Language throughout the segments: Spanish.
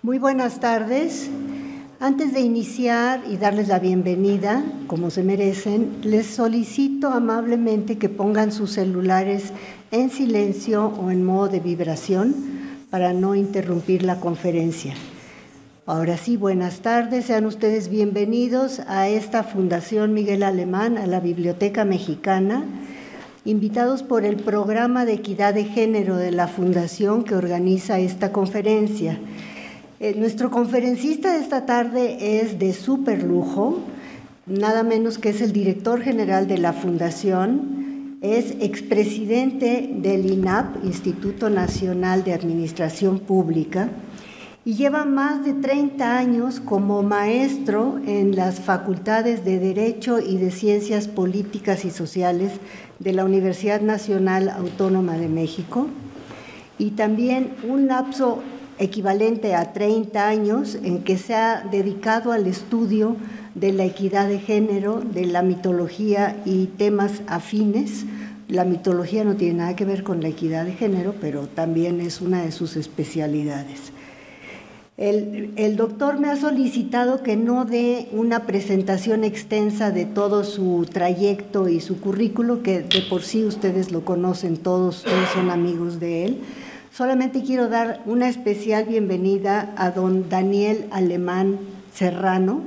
Muy buenas tardes. Antes de iniciar y darles la bienvenida, como se merecen, les solicito amablemente que pongan sus celulares en silencio o en modo de vibración para no interrumpir la conferencia. Ahora sí, buenas tardes, sean ustedes bienvenidos a esta Fundación Miguel Alemán, a la Biblioteca Mexicana, invitados por el Programa de Equidad de Género de la Fundación que organiza esta conferencia. Nuestro conferencista de esta tarde es de súper lujo, nada menos que es el director general de la Fundación, es expresidente del INAP, Instituto Nacional de Administración Pública, y lleva más de 30 años como maestro en las facultades de Derecho y de Ciencias Políticas y Sociales de la Universidad Nacional Autónoma de México, y también un lapso equivalente a 30 años en que se ha dedicado al estudio de la equidad de género, de la mitología y temas afines. La mitología no tiene nada que ver con la equidad de género, pero también es una de sus especialidades. El doctor me ha solicitado que no dé una presentación extensa de todo su trayecto y su currículo, que de por sí ustedes lo conocen todos, ustedes son amigos de él. Solamente quiero dar una especial bienvenida a don Daniel Alemán Serrano,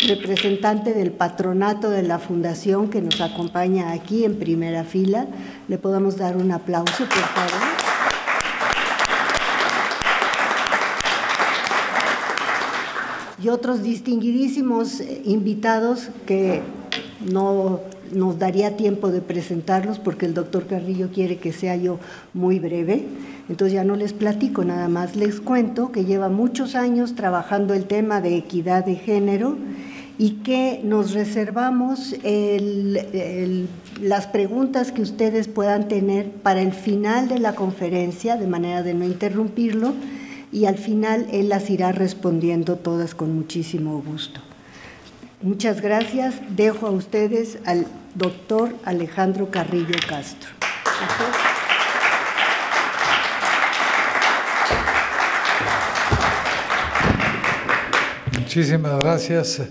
representante del patronato de la Fundación, que nos acompaña aquí en primera fila. Le podemos dar un aplauso, por favor. Y otros distinguidísimos invitados que no nos daría tiempo de presentarlos porque el doctor Carrillo quiere que sea yo muy breve, entonces ya no les platico, nada más les cuento que lleva muchos años trabajando el tema de equidad de género y que nos reservamos las preguntas que ustedes puedan tener para el final de la conferencia, de manera de no interrumpirlo, y al final él las irá respondiendo todas con muchísimo gusto. Muchas gracias. Dejo a ustedes al doctor Alejandro Carrillo Castro. Muchísimas gracias.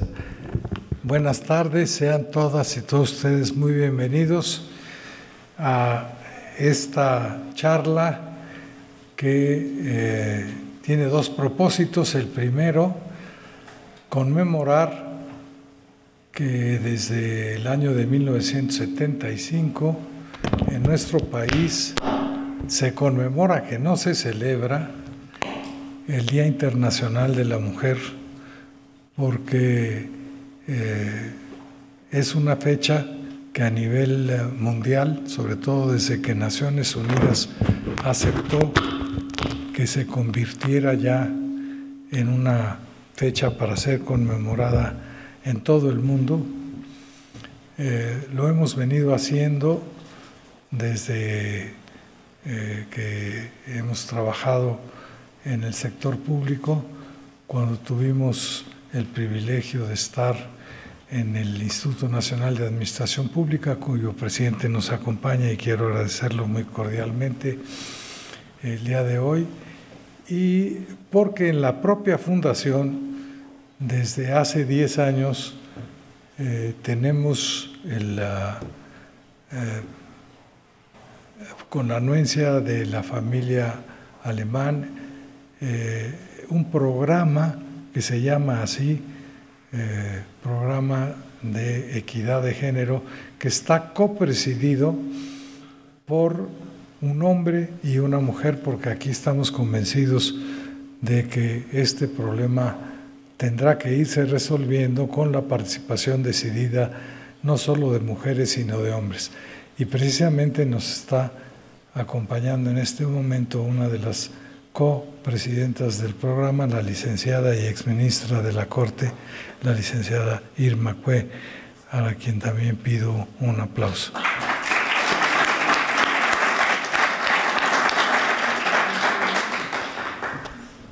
Buenas tardes. Sean todas y todos ustedes muy bienvenidos a esta charla que tiene dos propósitos. El primero, conmemorar que desde el año de 1975 en nuestro país se conmemora, que no se celebra, el Día Internacional de la Mujer, porque es una fecha que a nivel mundial, sobre todo desde que Naciones Unidas aceptó que se convirtiera ya en una fecha para ser conmemorada en todo el mundo, lo hemos venido haciendo desde que hemos trabajado en el sector público, cuando tuvimos el privilegio de estar en el Instituto Nacional de Administración Pública, cuyo presidente nos acompaña y quiero agradecerlo muy cordialmente el día de hoy, y porque en la propia fundación desde hace 10 años tenemos con la anuencia de la familia Alemán un programa que se llama así, Programa de Equidad de Género, que está copresidido por un hombre y una mujer, porque aquí estamos convencidos de que este problema tendrá que irse resolviendo con la participación decidida no solo de mujeres sino de hombres. Y precisamente nos está acompañando en este momento una de las copresidentas del programa, la licenciada y exministra de la Corte, la licenciada Irma Cue, a quien también pido un aplauso.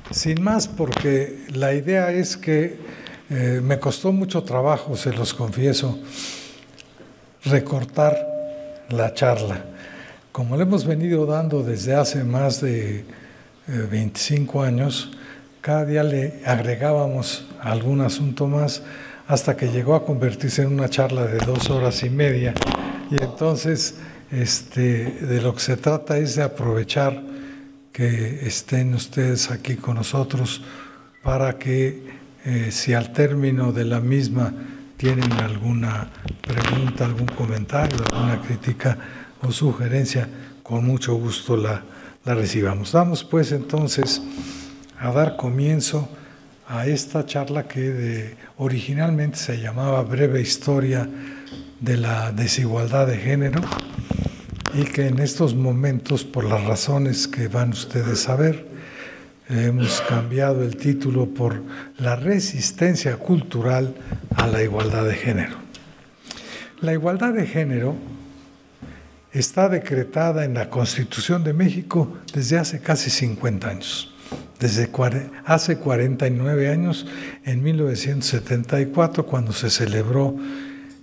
Sin más, porque la idea es que me costó mucho trabajo, se los confieso, recortar la charla. Como le hemos venido dando desde hace más de 25 años, cada día le agregábamos algún asunto más hasta que llegó a convertirse en una charla de 2 horas y media. Y entonces de lo que se trata es de aprovechar que estén ustedes aquí con nosotros para que si al término de la misma tienen alguna pregunta, algún comentario, alguna crítica o sugerencia, con mucho gusto la recibamos. Vamos pues entonces a dar comienzo a esta charla que originalmente se llamaba Breve Historia de la Desigualdad de Género, y que en estos momentos, por las razones que van ustedes a ver, hemos cambiado el título por La resistencia cultural a la igualdad de género. La igualdad de género está decretada en la Constitución de México desde hace casi 50 años. Desde hace 49 años, en 1974, cuando se celebró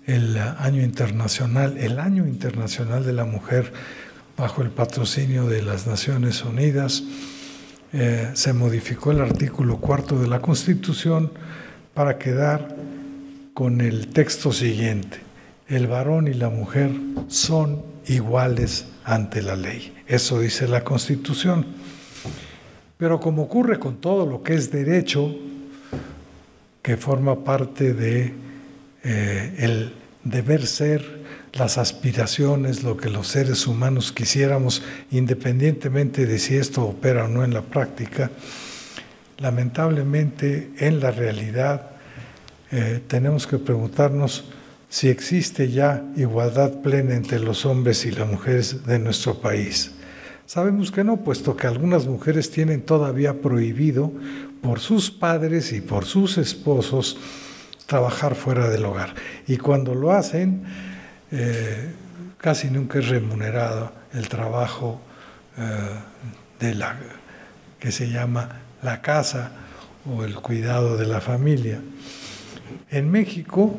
el Año Internacional de la Mujer bajo el patrocinio de las Naciones Unidas, se modificó el artículo 4 de la Constitución para quedar con el texto siguiente: el varón y la mujer son iguales ante la ley. Eso dice la Constitución. Pero como ocurre con todo lo que es derecho, que forma parte de el deber ser, las aspiraciones, lo que los seres humanos quisiéramos, independientemente de si esto opera o no en la práctica, lamentablemente en la realidad tenemos que preguntarnos si existe ya igualdad plena entre los hombres y las mujeres de nuestro país. Sabemos que no, puesto que algunas mujeres tienen todavía prohibido por sus padres y por sus esposos trabajar fuera del hogar. Y cuando lo hacen, casi nunca es remunerado el trabajo que se llama la casa o el cuidado de la familia. En México,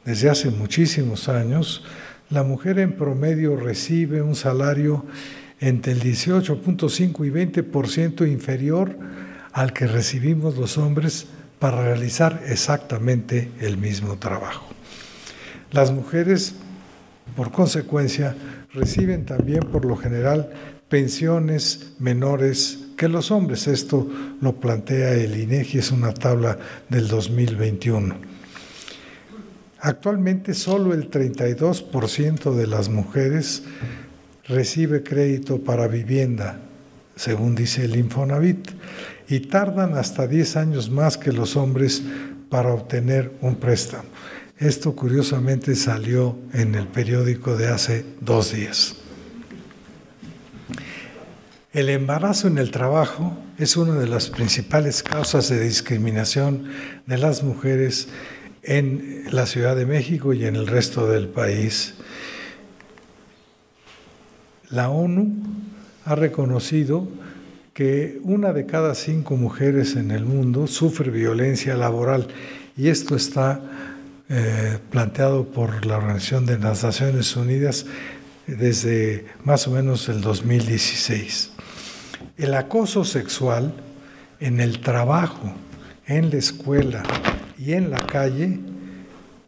desde hace muchísimos años, la mujer en promedio recibe un salario entre el 18.5 y 20% inferior al que recibimos los hombres para realizar exactamente el mismo trabajo. Las mujeres, por consecuencia, reciben también por lo general pensiones menores que los hombres. Esto lo plantea el INEGI, es una tabla del 2021. Actualmente solo el 32% de las mujeres recibe crédito para vivienda, según dice el Infonavit, y tardan hasta 10 años más que los hombres para obtener un préstamo. Esto curiosamente salió en el periódico de hace 2 días. El embarazo en el trabajo es una de las principales causas de discriminación de las mujeres en la Ciudad de México y en el resto del país. La ONU ha reconocido que 1 de cada 5 mujeres en el mundo sufre violencia laboral, y esto está planteado por la Organización de las Naciones Unidas desde más o menos el 2016. El acoso sexual en el trabajo, en la escuela y en la calle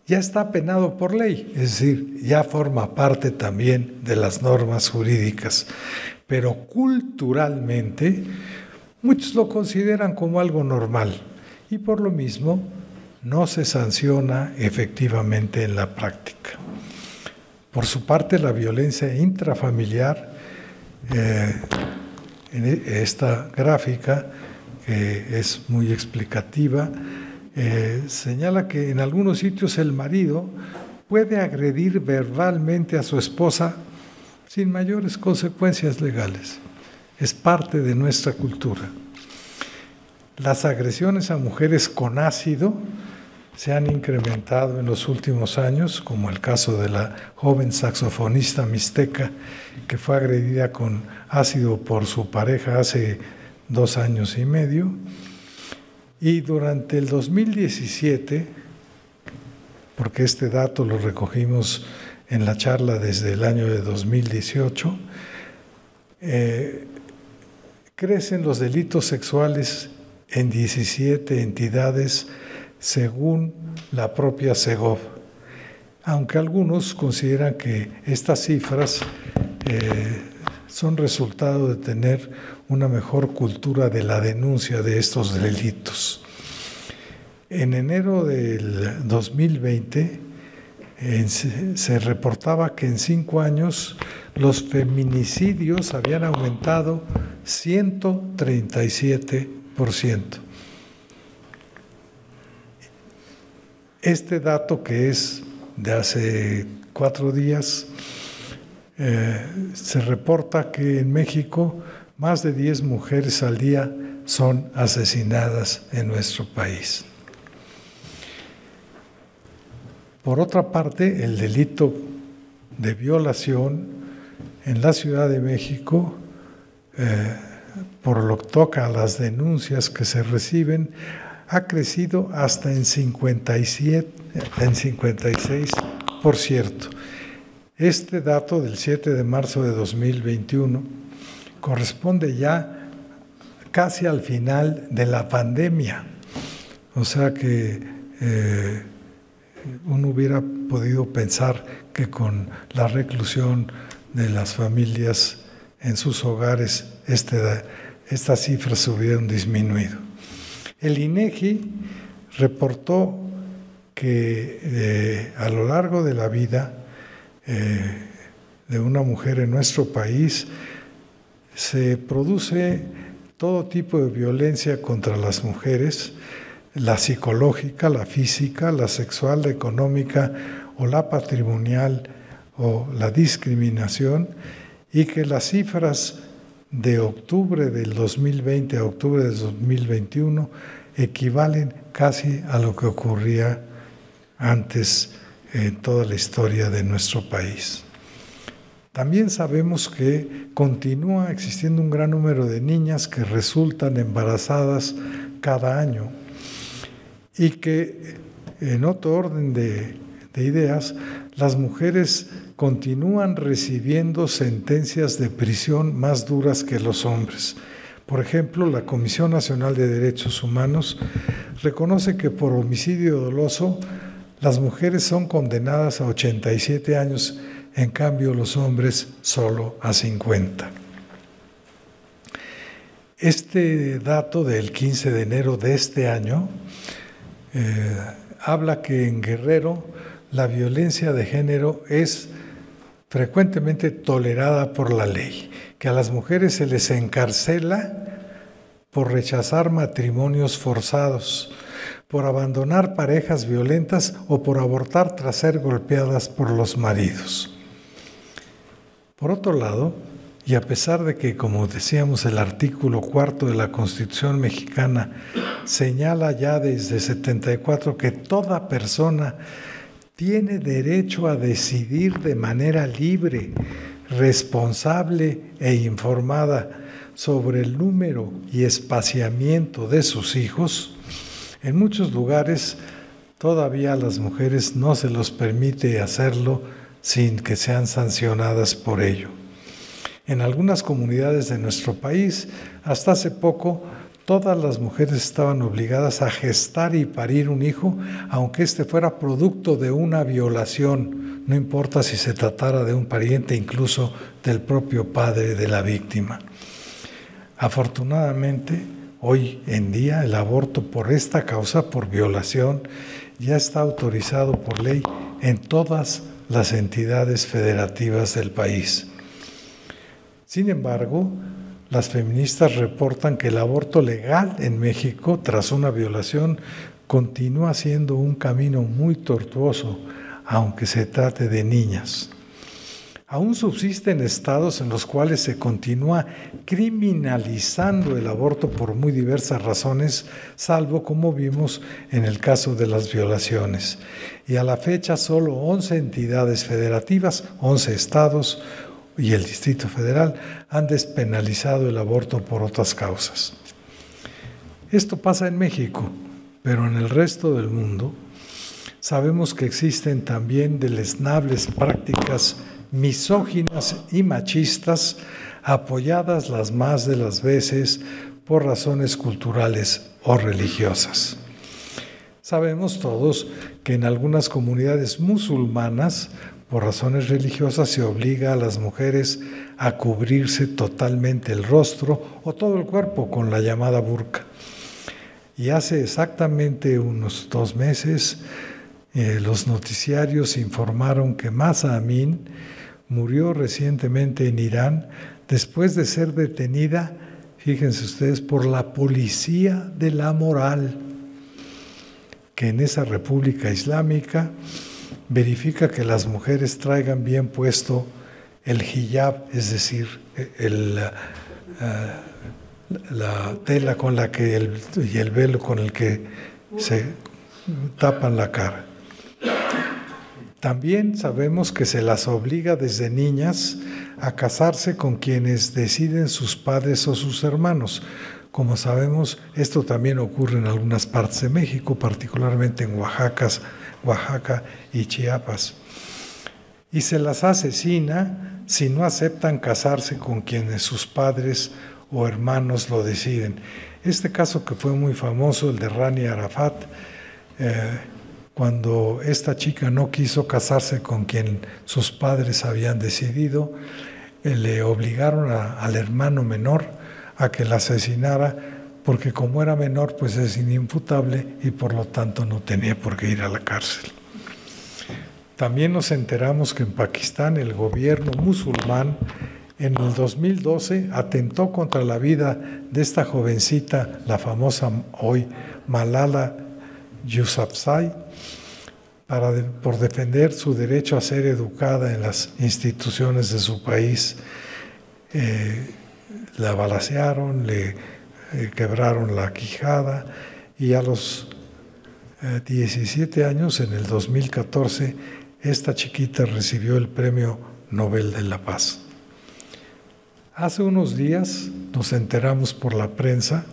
ya está penado por ley, es decir, ya forma parte también de las normas jurídicas. Pero culturalmente muchos lo consideran como algo normal y por lo mismo no se sanciona efectivamente en la práctica. Por su parte, la violencia intrafamiliar, en esta gráfica, que es muy explicativa, señala que en algunos sitios el marido puede agredir verbalmente a su esposa sin mayores consecuencias legales. Es parte de nuestra cultura. Las agresiones a mujeres con ácido se han incrementado en los últimos años, como el caso de la joven saxofonista mixteca que fue agredida con ácido por su pareja hace 2 años y medio. Y durante el 2017, porque este dato lo recogimos en la charla desde el año de 2018, crecen los delitos sexuales en 17 entidades según la propia Segov, aunque algunos consideran que estas cifras son resultado de tener una mejor cultura de la denuncia de estos delitos. En enero del 2020 se reportaba que en 5 años los feminicidios habían aumentado 137%. Este dato, que es de hace 4 días, se reporta que en México más de 10 mujeres al día son asesinadas en nuestro país. Por otra parte, el delito de violación en la Ciudad de México, por lo que toca a las denuncias que se reciben, ha crecido hasta en 56%. Este dato del 7 de marzo de 2021 corresponde ya casi al final de la pandemia. O sea que uno hubiera podido pensar que con la reclusión de las familias en sus hogares estas cifras se hubieran disminuido. El INEGI reportó que a lo largo de la vida de una mujer en nuestro país se produce todo tipo de violencia contra las mujeres, la psicológica, la física, la sexual, la económica o la patrimonial o la discriminación, y que las cifras de octubre del 2020 a octubre del 2021 equivalen casi a lo que ocurría antes en toda la historia de nuestro país. También sabemos que continúa existiendo un gran número de niñas que resultan embarazadas cada año y que, en otro orden de ideas, las mujeres continúan recibiendo sentencias de prisión más duras que los hombres. Por ejemplo, la Comisión Nacional de Derechos Humanos reconoce que por homicidio doloso las mujeres son condenadas a 87 años, en cambio los hombres solo a 50. Este dato del 15 de enero de este año habla que en Guerrero la violencia de género es frecuentemente tolerada por la ley, que a las mujeres se les encarcela por rechazar matrimonios forzados, por abandonar parejas violentas o por abortar tras ser golpeadas por los maridos. Por otro lado, y a pesar de que, como decíamos, el artículo 4 de la Constitución mexicana señala ya desde 74 que toda persona tiene derecho a decidir de manera libre, responsable e informada sobre el número y espaciamiento de sus hijos, en muchos lugares todavía a las mujeres no se les permite hacerlo sin que sean sancionadas por ello. En algunas comunidades de nuestro país, hasta hace poco, todas las mujeres estaban obligadas a gestar y parir un hijo, aunque este fuera producto de una violación, no importa si se tratara de un pariente, incluso del propio padre de la víctima. Afortunadamente, hoy en día el aborto por esta causa, por violación, ya está autorizado por ley en todas las entidades federativas del país. Sin embargo, las feministas reportan que el aborto legal en México, tras una violación, continúa siendo un camino muy tortuoso, aunque se trate de niñas. Aún subsisten estados en los cuales se continúa criminalizando el aborto por muy diversas razones, salvo, como vimos, en el caso de las violaciones. Y a la fecha solo 11 entidades federativas, 11 estados y el Distrito Federal han despenalizado el aborto por otras causas. Esto pasa en México, pero en el resto del mundo sabemos que existen también deleznables prácticas misóginas y machistas, apoyadas las más de las veces por razones culturales o religiosas. Sabemos todos que en algunas comunidades musulmanas, por razones religiosas, se obliga a las mujeres a cubrirse totalmente el rostro o todo el cuerpo con la llamada burka. Y hace exactamente unos 2 meses, los noticiarios informaron que Mahsa Amini murió recientemente en Irán después de ser detenida, fíjense ustedes, por la policía de la moral, que en esa República Islámica verifica que las mujeres traigan bien puesto el hijab, es decir, la tela con la que y el velo con el que se tapan la cara. También sabemos que se las obliga desde niñas a casarse con quienes deciden sus padres o sus hermanos. Como sabemos, esto también ocurre en algunas partes de México, particularmente en Oaxaca y Chiapas. Y se las asesina si no aceptan casarse con quienes sus padres o hermanos lo deciden. Este caso que fue muy famoso, el de Rani Arafat, cuando esta chica no quiso casarse con quien sus padres habían decidido, le obligaron al hermano menor a que la asesinara, porque como era menor, pues es inimputable y por lo tanto no tenía por qué ir a la cárcel. También nos enteramos que en Pakistán el gobierno musulmán en el 2012 atentó contra la vida de esta jovencita, la famosa hoy Malala Yousafzai, por defender su derecho a ser educada en las instituciones de su país. La balacearon, le quebraron la quijada y a los 17 años, en el 2014, esta chiquita recibió el Premio Nobel de la Paz. Hace unos días nos enteramos por la prensa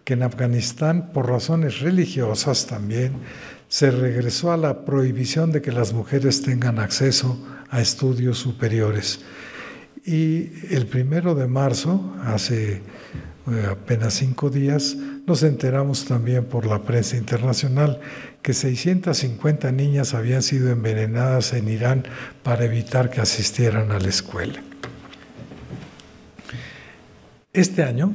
que en Afganistán, por razones religiosas también, se regresó a la prohibición de que las mujeres tengan acceso a estudios superiores. Y el 1 de marzo, hace apenas 5 días, nos enteramos también por la prensa internacional que 650 niñas habían sido envenenadas en Irán para evitar que asistieran a la escuela. Este año,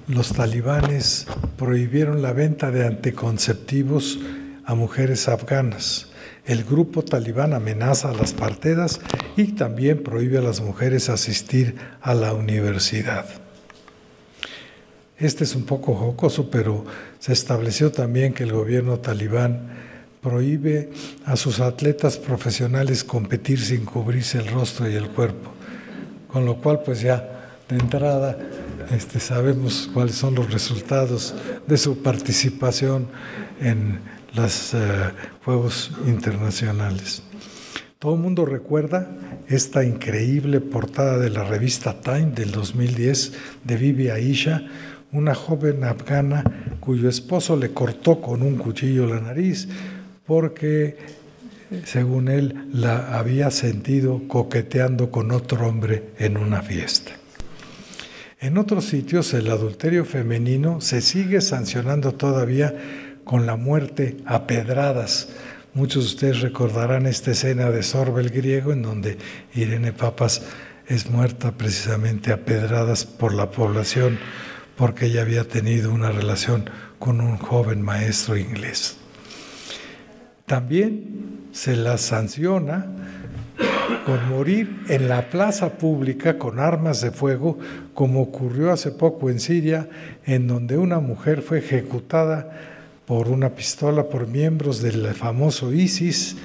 los talibanes prohibieron la venta de anticonceptivos a mujeres afganas. El grupo talibán amenaza a las parteras y también prohíbe a las mujeres asistir a la universidad. Este es un poco jocoso, pero se estableció también que el gobierno talibán prohíbe a sus atletas profesionales competir sin cubrirse el rostro y el cuerpo. Con lo cual, pues ya de entrada sabemos cuáles son los resultados de su participación en los Juegos Internacionales. Todo el mundo recuerda esta increíble portada de la revista Time del 2010 de Bibi Aisha, una joven afgana cuyo esposo le cortó con un cuchillo la nariz porque, según él, la había sentido coqueteando con otro hombre en una fiesta. En otros sitios, el adulterio femenino se sigue sancionando todavía con la muerte a pedradas. Muchos de ustedes recordarán esta escena de Sorba el griego, en donde Irene Papas es muerta precisamente a pedradas por la población, porque ella había tenido una relación con un joven maestro inglés. También se la sanciona con morir en la plaza pública con armas de fuego, como ocurrió hace poco en Siria, en donde una mujer fue ejecutada por una pistola por miembros del famoso ISIS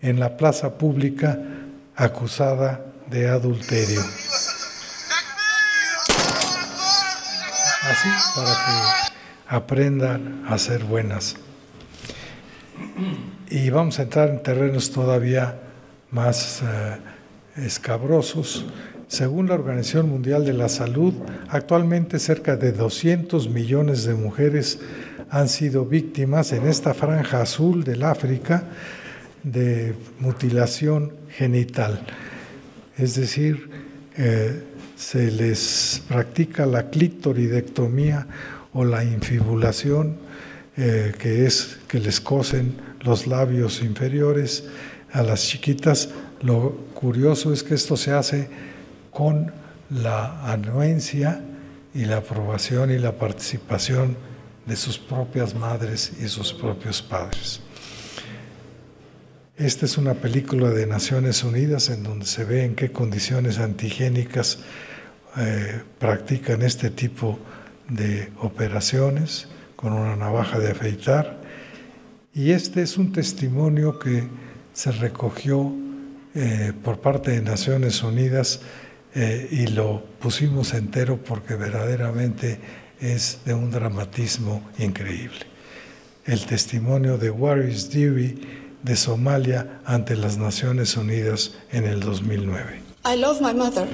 en la plaza pública, acusada de adulterio. Así, para que aprendan a ser buenas. Y vamos a entrar en terrenos todavía más escabrosos. Según la Organización Mundial de la Salud, actualmente cerca de 200 millones de mujeres han sido víctimas en esta franja azul del África de mutilación genital. Es decir, se les practica la clitoridectomía o la infibulación, que es que les cosen los labios inferiores a las chiquitas. Lo curioso es que esto se hace con la anuencia y la aprobación y la participación de sus propias madres y sus propios padres. Esta es una película de Naciones Unidas en donde se ve en qué condiciones antihigiénicas practican este tipo de operaciones con una navaja de afeitar. Y este es un testimonio que se recogió por parte de Naciones Unidas y lo pusimos entero porque verdaderamente es de un dramatismo increíble. El testimonio de Waris Dirie de Somalia ante las Naciones Unidas en el 2009. I love my mother.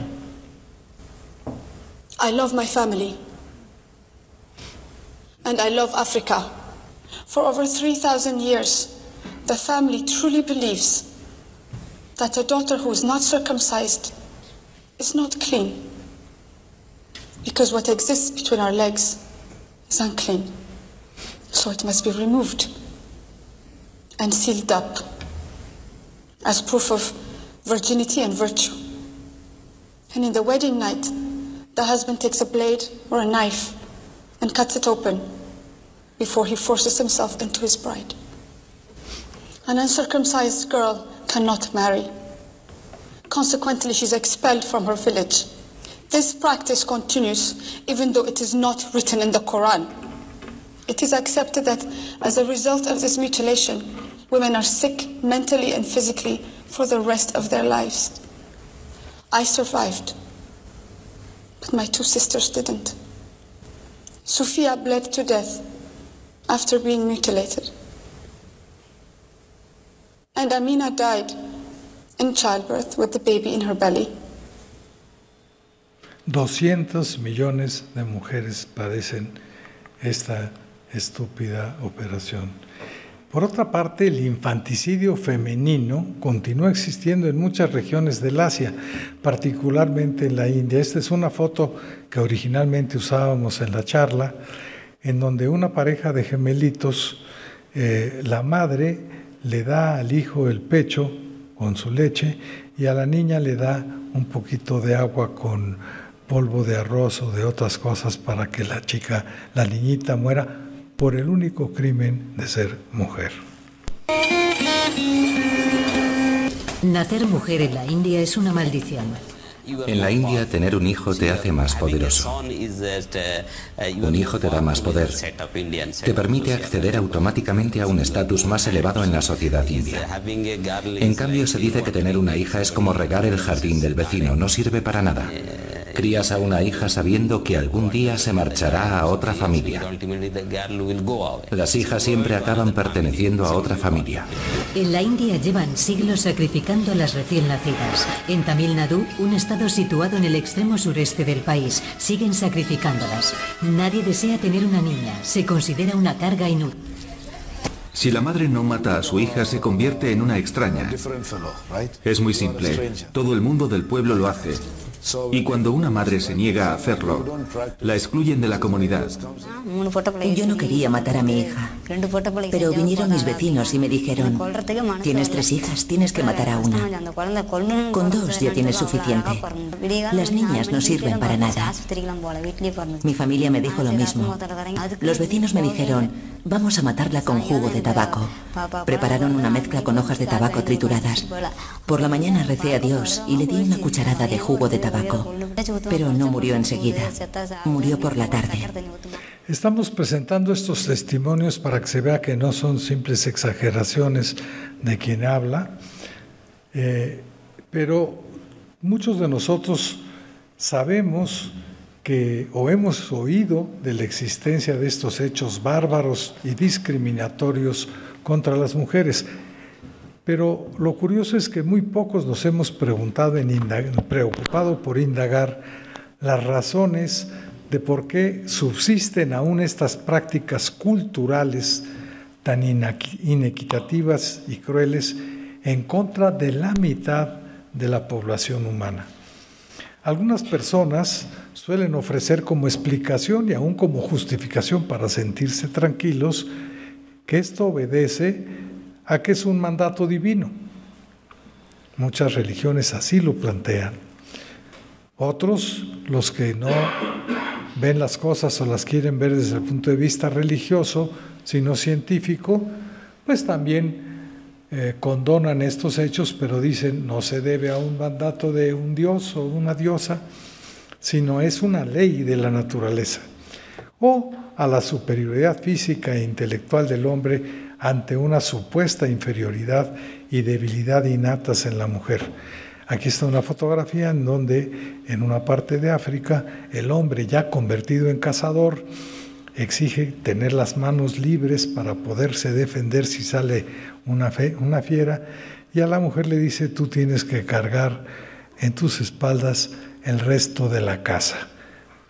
I love my family. And I love Africa. For over 3,000 years, the family truly believes that a daughter who is not circumcised is not clean, because what exists between our legs is unclean. So it must be removed and sealed up as proof of virginity and virtue. And in the wedding night, the husband takes a blade or a knife and cuts it open before he forces himself into his bride. An uncircumcised girl cannot marry. Consequently, she's expelled from her village. This practice continues even though it is not written in the Quran. It is accepted that as a result of this mutilation, women are sick mentally and physically for the rest of their lives. I survived, but my two sisters didn't. Sofia bled to death after being mutilated. And Amina died in childbirth with the baby in her belly. 200 millones de mujeres padecen esta estúpida operación. Por otra parte, el infanticidio femenino continúa existiendo en muchas regiones del Asia, particularmente en la India. Esta es una foto que originalmente usábamos en la charla, en donde una pareja de gemelitos, la madre le da al hijo el pecho con su leche y a la niña le da un poquito de agua con polvo de arroz o de otras cosas para que la niñita muera por el único crimen de ser mujer. Nacer mujer en la India es una maldición. En la India, tener un hijo te hace más poderoso. Un hijo te da más poder. Te permite acceder automáticamente a un estatus más elevado en la sociedad india. En cambio, se dice que tener una hija es como regar el jardín del vecino, no sirve para nada. Crías a una hija sabiendo que algún día se marchará a otra familia. Las hijas siempre acaban perteneciendo a otra familia. En la India llevan siglos sacrificando a las recién nacidas. En Tamil Nadu, un estado situado en el extremo sureste del país, siguen sacrificándolas. Nadie desea tener una niña, se considera una carga inútil. Si la madre no mata a su hija, se convierte en una extraña. Es muy simple. Todo el mundo del pueblo lo hace. Y cuando una madre se niega a hacerlo, la excluyen de la comunidad. Yo no quería matar a mi hija, pero vinieron mis vecinos y me dijeron: tienes 3 hijas, tienes que matar a una. Con 2 ya tienes suficiente. Las niñas no sirven para nada. Mi familia me dijo lo mismo. Los vecinos me dijeron: vamos a matarla con jugo de tabaco. Prepararon una mezcla con hojas de tabaco trituradas. Por la mañana recé a Dios y le di una cucharada de jugo de tabaco, pero no murió enseguida. Murió por la tarde. Estamos presentando estos testimonios para que se vea que no son simples exageraciones de quien habla, pero muchos de nosotros sabemos que o hemos oído de la existencia de estos hechos bárbaros y discriminatorios contra las mujeres. Pero lo curioso es que muy pocos nos hemos preocupado por indagar las razones de por qué subsisten aún estas prácticas culturales tan inequitativas y crueles en contra de la mitad de la población humana. Algunas personas suelen ofrecer como explicación y aún como justificación para sentirse tranquilos que esto obedece a que es un mandato divino. Muchas religiones así lo plantean. Otros, los que no ven las cosas o las quieren ver desde el punto de vista religioso, sino científico, pues también condonan estos hechos, pero dicen no se debe a un mandato de un dios o una diosa, sino es una ley de la naturaleza, o a la superioridad física e intelectual del hombre ante una supuesta inferioridad y debilidad innatas en la mujer. Aquí está una fotografía en donde, en una parte de África, el hombre ya convertido en cazador exige tener las manos libres para poderse defender si sale una fiera, y a la mujer le dice: tú tienes que cargar en tus espaldas el resto de la casa,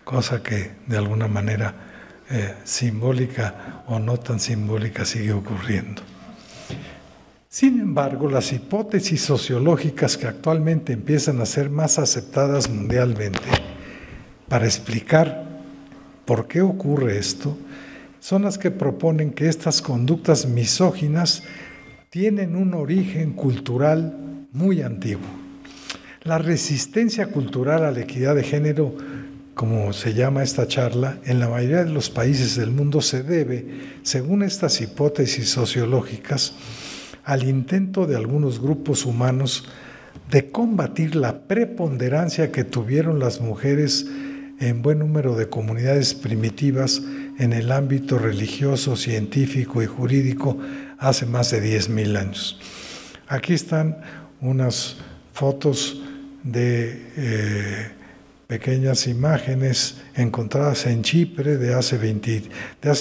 cosa que de alguna manera simbólica o no tan simbólica sigue ocurriendo. Sin embargo, las hipótesis sociológicas que actualmente empiezan a ser más aceptadas mundialmente para explicar por qué ocurre esto son las que proponen que estas conductas misóginas tienen un origen cultural muy antiguo. La resistencia cultural a la equidad de género, como se llama esta charla, en la mayoría de los países del mundo se debe, según estas hipótesis sociológicas, al intento de algunos grupos humanos de combatir la preponderancia que tuvieron las mujeres en buen número de comunidades primitivas en el ámbito religioso, científico y jurídico hace más de 10,000 años. Aquí están unas fotos de pequeñas imágenes encontradas en Chipre de hace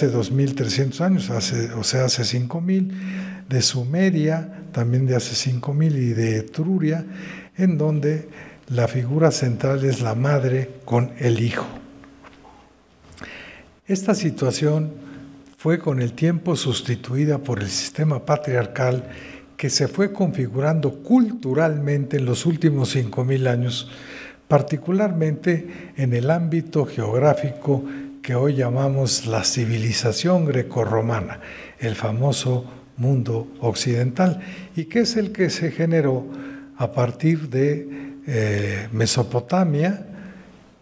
2,300 años, hace 5,000, de Sumeria, también de hace 5,000, y de Etruria, en donde la figura central es la madre con el hijo. Esta situación fue con el tiempo sustituida por el sistema patriarcal que se fue configurando culturalmente en los últimos 5,000 años, particularmente en el ámbito geográfico que hoy llamamos la civilización grecorromana, el famoso mundo occidental, y que es el que se generó a partir de Mesopotamia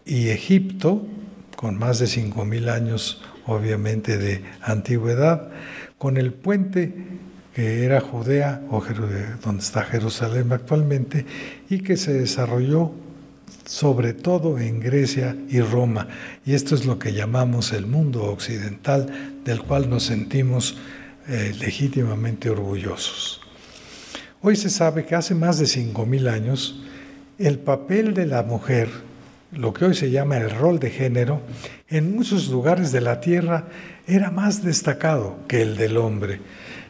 y Egipto, con más de 5,000 años obviamente de antigüedad, con el puente que era Judea, o donde está Jerusalén actualmente, y que se desarrolló sobre todo en Grecia y Roma. Y esto es lo que llamamos el mundo occidental, del cual nos sentimos legítimamente orgullosos. Hoy se sabe que hace más de 5,000 años el papel de la mujer, lo que hoy se llama el rol de género, en muchos lugares de la Tierra era más destacado que el del hombre,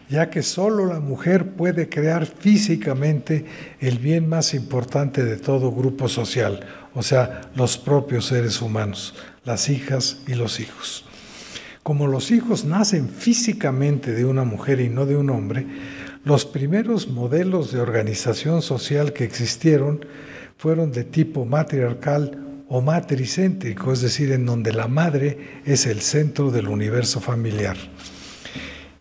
ya que solo la mujer puede crear físicamente el bien más importante de todo grupo social, o sea, los propios seres humanos, las hijas y los hijos. Como los hijos nacen físicamente de una mujer y no de un hombre, los primeros modelos de organización social que existieron fueron de tipo matriarcal o matricéntrico, es decir, en donde la madre es el centro del universo familiar.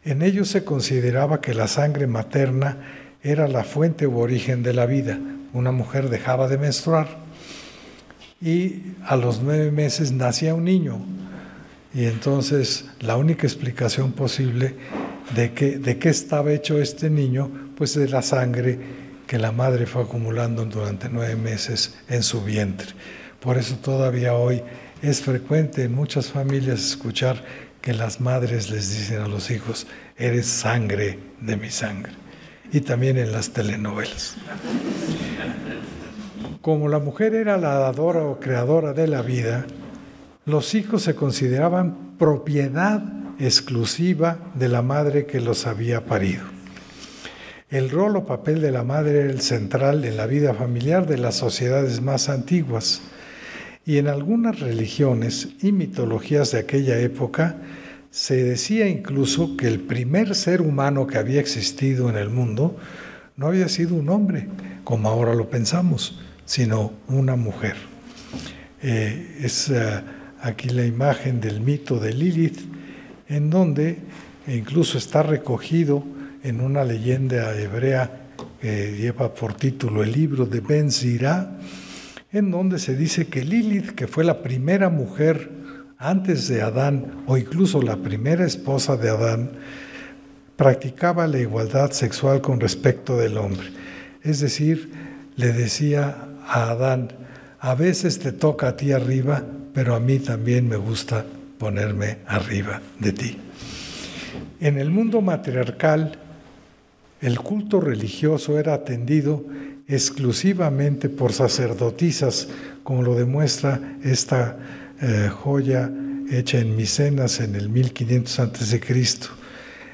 En ellos se consideraba que la sangre materna era la fuente u origen de la vida. Una mujer dejaba de menstruar y a los 9 meses nacía un niño. Y entonces la única explicación posible de qué estaba hecho este niño, pues de la sangre que la madre fue acumulando durante 9 meses en su vientre. Por eso todavía hoy es frecuente en muchas familias escuchar que las madres les dicen a los hijos: eres sangre de mi sangre. Y también en las telenovelas. Como la mujer era la dadora o creadora de la vida, los hijos se consideraban propiedad exclusiva de la madre que los había parido. El rol o papel de la madre era el central en la vida familiar de las sociedades más antiguas, y en algunas religiones y mitologías de aquella época se decía incluso que el primer ser humano que había existido en el mundo no había sido un hombre, como ahora lo pensamos, sino una mujer. Es aquí la imagen del mito de Lilith, en donde incluso está recogido en una leyenda hebrea que lleva por título el libro de Ben Sira, en donde se dice que Lilith, que fue la primera mujer antes de Adán, o incluso la primera esposa de Adán, practicaba la igualdad sexual con respecto del hombre. Es decir, le decía a Adán: a veces te toca a ti arriba, pero a mí también me gusta ponerme arriba de ti. En el mundo matriarcal, el culto religioso era atendido exclusivamente por sacerdotisas, como lo demuestra esta joya hecha en Micenas en el 1500 a.C.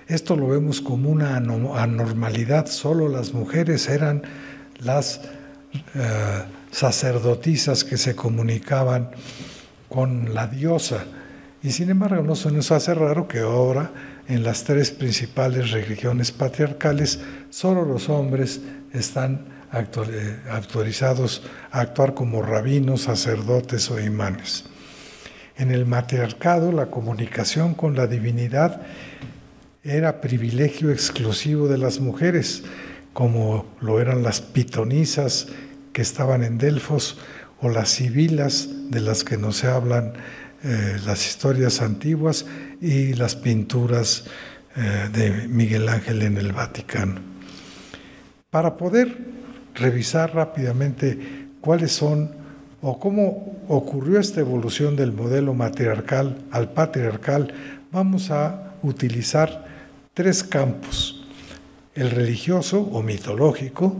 Esto lo vemos como una anormalidad. Solo las mujeres eran las sacerdotisas que se comunicaban con la diosa. Y sin embargo, no se nos hace raro que ahora en las tres principales religiones patriarcales solo los hombres están autorizados a actuar como rabinos, sacerdotes o imanes. En el matriarcado, la comunicación con la divinidad era privilegio exclusivo de las mujeres, como lo eran las pitonisas que estaban en Delfos, o las sibilas de las que nos hablan las historias antiguas, y las pinturas de Miguel Ángel en el Vaticano. Para poder revisar rápidamente cuáles son o cómo ocurrió esta evolución del modelo matriarcal al patriarcal, vamos a utilizar tres campos: el religioso o mitológico,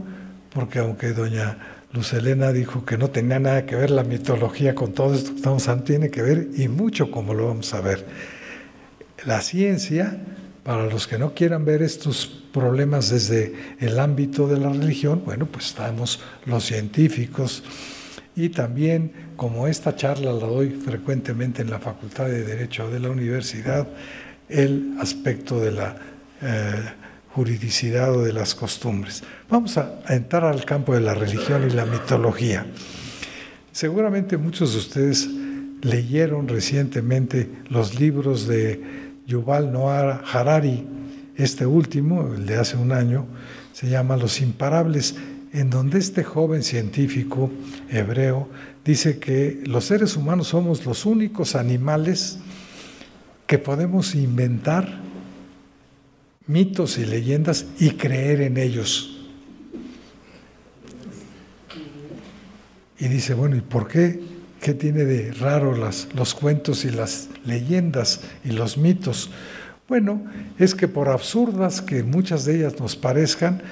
porque aunque doña Luz Helena dijo que no tenía nada que ver la mitología con todo esto que estamos hablando, tiene que ver, y mucho, como lo vamos a ver. La ciencia, para los que no quieran ver estos problemas desde el ámbito de la religión, bueno, pues estamos los científicos, y también, como esta charla la doy frecuentemente en la Facultad de Derecho de la Universidad, el aspecto de la juridicidad o de las costumbres. Vamos a entrar al campo de la religión y la mitología. Seguramente muchos de ustedes leyeron recientemente los libros de Yuval Noah Harari. Este último, el de hace un año, se llama Los Imparables, en donde este joven científico hebreo dice que los seres humanos somos los únicos animales que podemos inventar mitos y leyendas y creer en ellos. Y dice, bueno, ¿y por qué? ¿Qué tiene de raro los cuentos y las leyendas y los mitos? Bueno, es que por absurdas que muchas de ellas nos parezcan,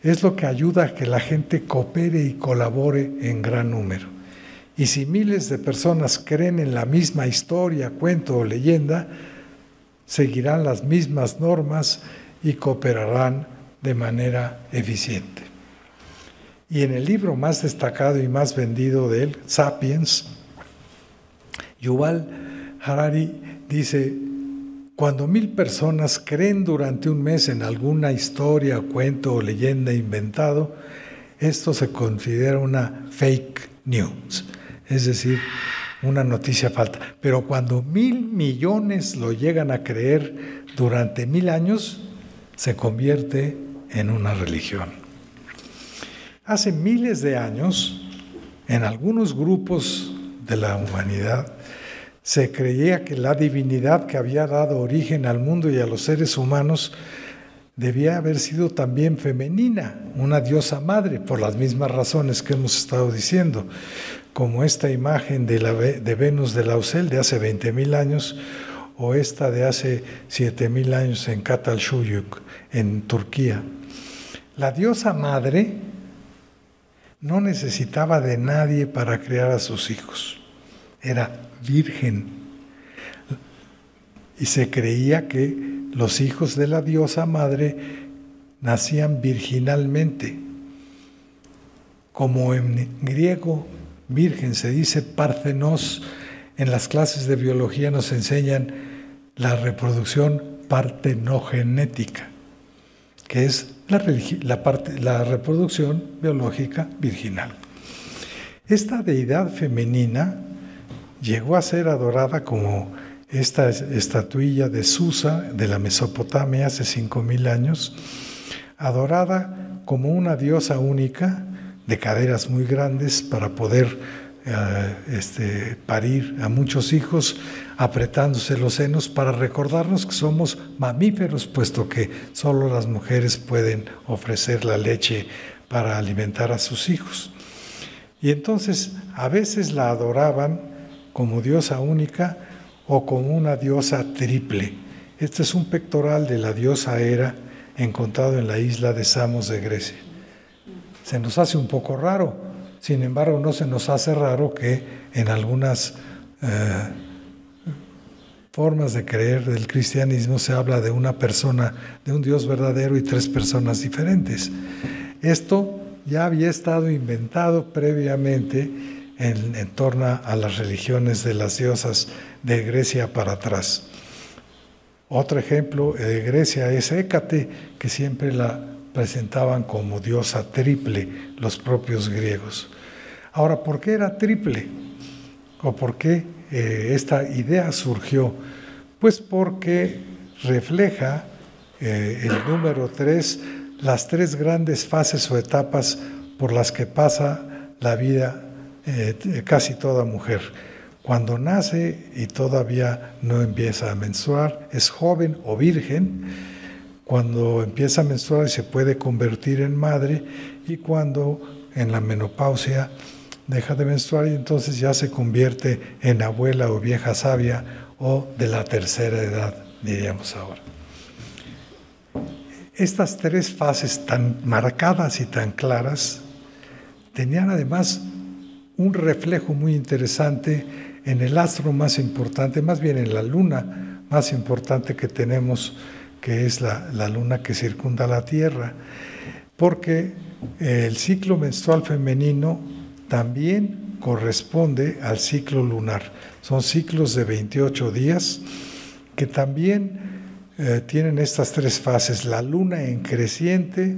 es lo que ayuda a que la gente coopere y colabore en gran número. Y si miles de personas creen en la misma historia, cuento o leyenda, seguirán las mismas normas y cooperarán de manera eficiente. Y en el libro más destacado y más vendido de él, Sapiens, Yuval Harari dice: cuando 1000 personas creen durante un mes en alguna historia, cuento o leyenda inventado, esto se considera una fake news, es decir, una noticia falsa. Pero cuando 1000 millones lo llegan a creer durante 1000 años, se convierte en una religión. Hace miles de años, en algunos grupos de la humanidad, se creía que la divinidad que había dado origen al mundo y a los seres humanos debía haber sido también femenina, una diosa madre, por las mismas razones que hemos estado diciendo, como esta imagen de Venus de Lausel de hace 20.000 años, o esta de hace 7.000 años en Catalşuyuk, en Turquía. La diosa madre no necesitaba de nadie para crear a sus hijos. Era virgen. Y se creía que los hijos de la diosa madre nacían virginalmente. Como en griego virgen se dice parthenos, en las clases de biología nos enseñan la reproducción partenogenética, que es la reproducción biológica virginal. Esta deidad femenina llegó a ser adorada como esta estatuilla de Susa de la Mesopotamia hace 5,000 años, adorada como una diosa única de caderas muy grandes para poder parir a muchos hijos, apretándose los senos para recordarnos que somos mamíferos, puesto que solo las mujeres pueden ofrecer la leche para alimentar a sus hijos. Y entonces a veces la adoraban como diosa única o como una diosa triple. Este es un pectoral de la diosa Hera encontrado en la isla de Samos de Grecia. Se nos hace un poco raro, sin embargo no se nos hace raro que en algunas formas de creer del cristianismo se habla de una persona, de un Dios verdadero y 3 personas diferentes. Esto ya había estado inventado previamente en torno a las religiones de las diosas de Grecia para atrás. Otro ejemplo de Grecia es Hécate, que siempre la presentaban como diosa triple los propios griegos. Ahora, ¿por qué era triple? ¿O por qué esta idea surgió? Pues porque refleja el número 3, las 3 grandes fases o etapas por las que pasa la vida casi toda mujer. Cuando nace y todavía no empieza a menstruar, es joven o virgen. Cuando empieza a menstruar y se puede convertir en madre, y cuando en la menopausia deja de menstruar y entonces ya se convierte en abuela o vieja sabia o de la tercera edad, diríamos ahora. Estas 3 fases tan marcadas y tan claras tenían además un reflejo muy interesante en el astro más importante, más bien en la luna más importante que tenemos, que es la luna que circunda la Tierra, porque el ciclo menstrual femenino también corresponde al ciclo lunar. Son ciclos de 28 días que también tienen estas 3 fases: la luna en creciente,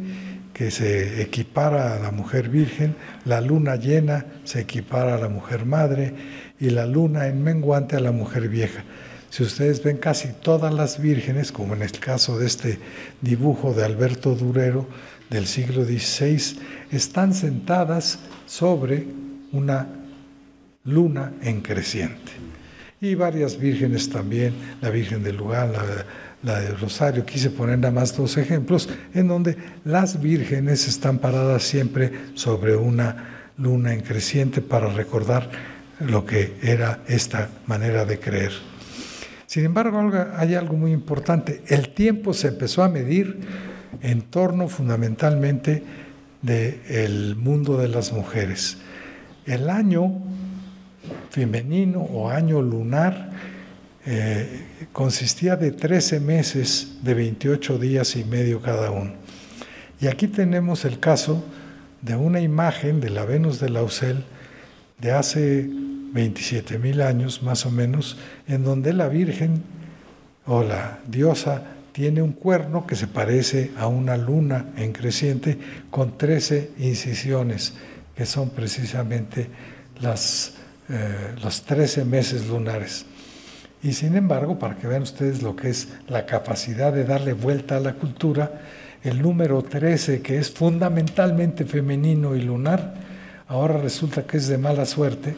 que se equipara a la mujer virgen, la luna llena se equipara a la mujer madre, y la luna en menguante a la mujer vieja. Si ustedes ven, casi todas las vírgenes, como en el caso de este dibujo de Alberto Durero del siglo XVI, están sentadas sobre una luna en creciente. Y varias vírgenes también, la Virgen de Luján, la de Rosario. Quise poner nada más 2 ejemplos en donde las vírgenes están paradas siempre sobre una luna en creciente para recordar lo que era esta manera de creer. Sin embargo, hay algo muy importante. El tiempo se empezó a medir en torno fundamentalmente del mundo de las mujeres. El año femenino o año lunar consistía de 13 meses de 28 días y medio cada uno. Y aquí tenemos el caso de una imagen de la Venus de Lausel de hace 27,000 años más o menos, en donde la Virgen o la diosa tiene un cuerno que se parece a una luna en creciente con 13 incisiones, que son precisamente los 13 meses lunares. Y sin embargo, para que vean ustedes lo que es la capacidad de darle vuelta a la cultura, el número 13, que es fundamentalmente femenino y lunar, ahora resulta que es de mala suerte.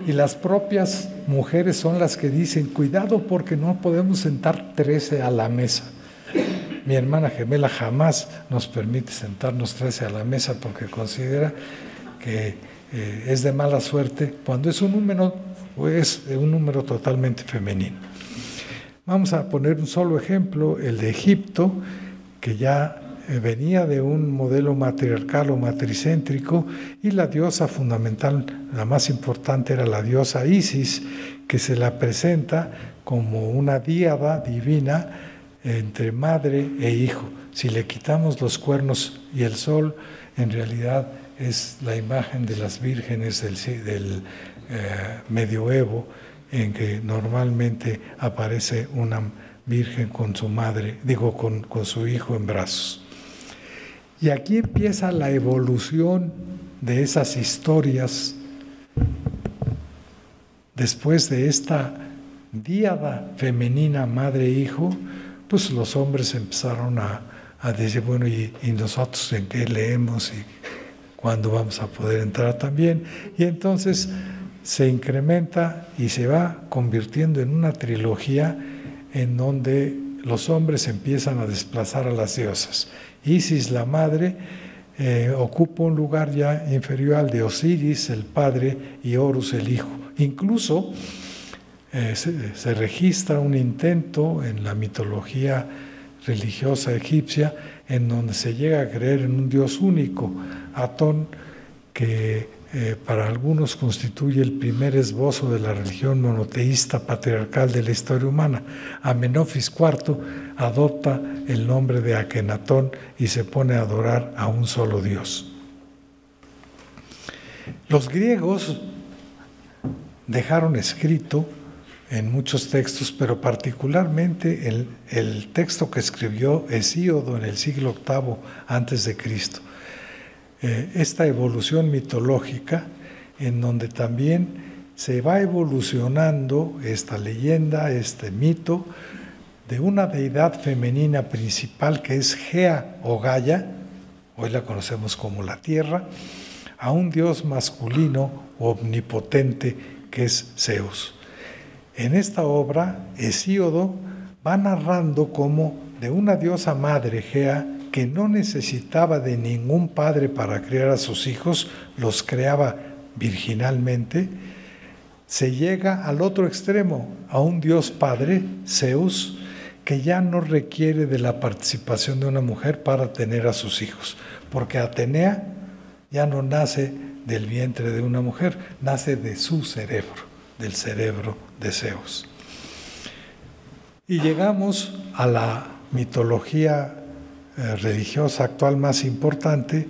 Y las propias mujeres son las que dicen: cuidado porque no podemos sentar 13 a la mesa. Mi hermana gemela jamás nos permite sentarnos 13 a la mesa porque considera que es de mala suerte cuando es un número totalmente femenino. Vamos a poner un solo ejemplo, el de Egipto, que ya venía de un modelo matriarcal o matricéntrico, y la diosa fundamental, la más importante, era la diosa Isis, que se la presenta como una díada divina entre madre e hijo. Si le quitamos los cuernos y el sol, en realidad es la imagen de las vírgenes del medioevo, en que normalmente aparece una virgen con su madre, con su hijo en brazos. Y aquí empieza la evolución de esas historias después de esta díada femenina madre-hijo, pues los hombres empezaron a decir, bueno, ¿y nosotros en qué leemos y cuándo vamos a poder entrar también? Y entonces se incrementa y se va convirtiendo en una trilogía en donde los hombres empiezan a desplazar a las diosas. Isis, la madre, ocupa un lugar ya inferior al de Osiris, el padre, y Horus, el hijo. Incluso se registra un intento en la mitología religiosa egipcia en donde se llega a creer en un dios único, Atón, que para algunos constituye el primer esbozo de la religión monoteísta patriarcal de la historia humana. Amenofis IV adopta el nombre de Akenatón y se pone a adorar a un solo dios. Los griegos dejaron escrito en muchos textos, pero particularmente el texto que escribió Hesíodo en el siglo VIII a.C., esta evolución mitológica en donde también se va evolucionando esta leyenda, este mito, de una deidad femenina principal que es Gea o Gaia, hoy la conocemos como la Tierra, a un dios masculino omnipotente que es Zeus. En esta obra, Hesíodo va narrando cómo de una diosa madre, Gea, que no necesitaba de ningún padre para criar a sus hijos, los creaba virginalmente, se llega al otro extremo, a un dios padre, Zeus, que ya no requiere de la participación de una mujer para tener a sus hijos, porque Atenea ya no nace del vientre de una mujer, nace de su cerebro, del cerebro de Zeus. Y llegamos a la mitología religiosa actual más importante,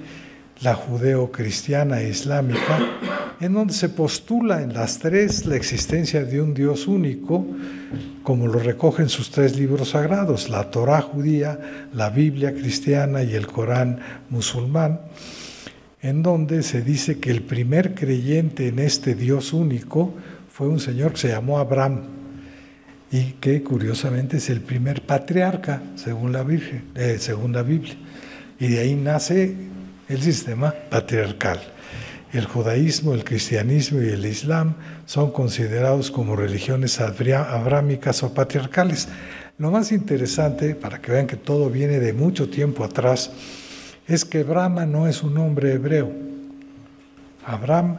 la judeo-cristiana e islámica, en donde se postula en las tres la existencia de un Dios único, como lo recogen sus tres libros sagrados, la Torá judía, la Biblia cristiana y el Corán musulmán, en donde se dice que el primer creyente en este Dios único fue un señor que se llamó Abraham, y que curiosamente es el primer patriarca, según la Biblia. Y de ahí nace el sistema patriarcal. El judaísmo, el cristianismo y el islam son considerados como religiones abrámicas o patriarcales. Lo más interesante, para que vean que todo viene de mucho tiempo atrás, es que Brahma no es un nombre hebreo. Abraham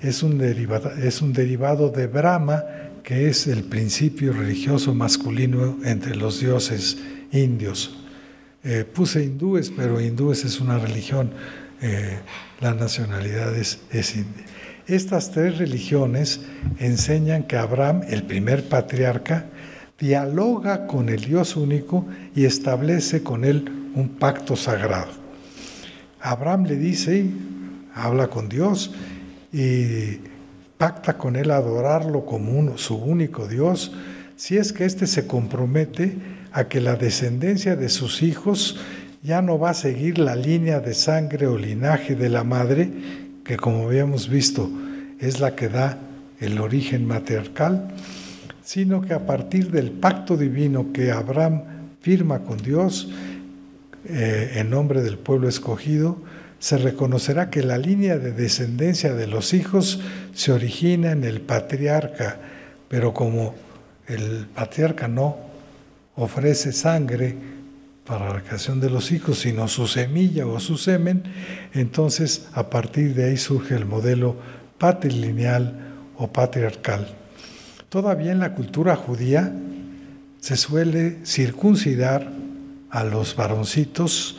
es un derivado de Brahma, que es el principio religioso masculino entre los dioses indios. Puse hindúes, pero hindúes es una religión, la nacionalidad es india. Estas tres religiones enseñan que Abraham, el primer patriarca, dialoga con el Dios único y establece con él un pacto sagrado. Abraham le dice, habla con Dios y pacta con él adorarlo como su único Dios, si es que éste se compromete a que la descendencia de sus hijos ya no va a seguir la línea de sangre o linaje de la madre, que como habíamos visto es la que da el origen matriarcal, sino que a partir del pacto divino que Abraham firma con Dios, en nombre del pueblo escogido, se reconocerá que la línea de descendencia de los hijos se origina en el patriarca, pero como el patriarca no ofrece sangre para la creación de los hijos, sino su semilla o su semen, entonces a partir de ahí surge el modelo patrilineal o patriarcal. Todavía en la cultura judía se suele circuncidar a los varoncitos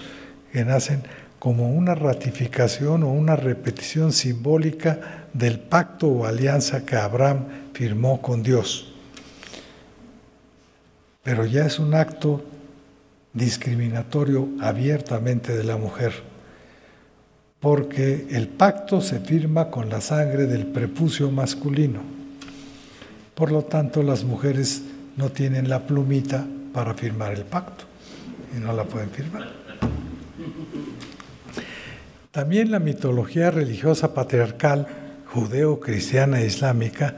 que nacen como una ratificación o una repetición simbólica del pacto o alianza que Abraham firmó con Dios. Pero ya es un acto discriminatorio abiertamente de la mujer, porque el pacto se firma con la sangre del prepucio masculino. Por lo tanto, las mujeres no tienen la plumita para firmar el pacto y no la pueden firmar. También la mitología religiosa patriarcal, judeo-cristiana e islámica,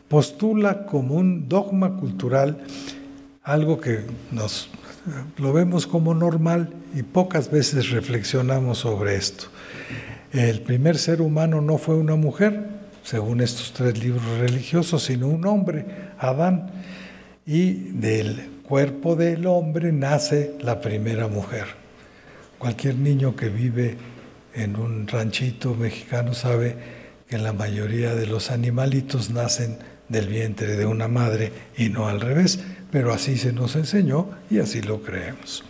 postula como un dogma cultural algo que lo vemos como normal y pocas veces reflexionamos sobre esto. El primer ser humano no fue una mujer, según estos 3 libros religiosos, sino un hombre, Adán, y del cuerpo del hombre nace la primera mujer. Cualquier niño que vive en un ranchito mexicano sabe que la mayoría de los animalitos nacen del vientre de una madre y no al revés, pero así se nos enseñó y así lo creemos.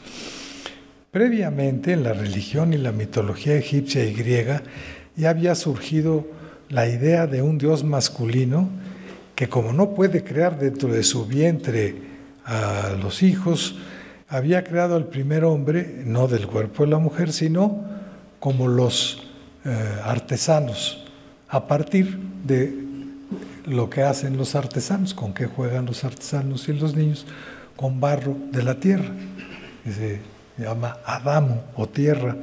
Previamente, en la religión y la mitología egipcia y griega, ya había surgido la idea de un dios masculino que, como no puede crear dentro de su vientre a los hijos, había creado al primer hombre, no del cuerpo de la mujer, sino como los artesanos, a partir de lo que hacen los artesanos. ¿Con qué juegan los artesanos y los niños? Con barro de la tierra, que se llama Adamo o tierra.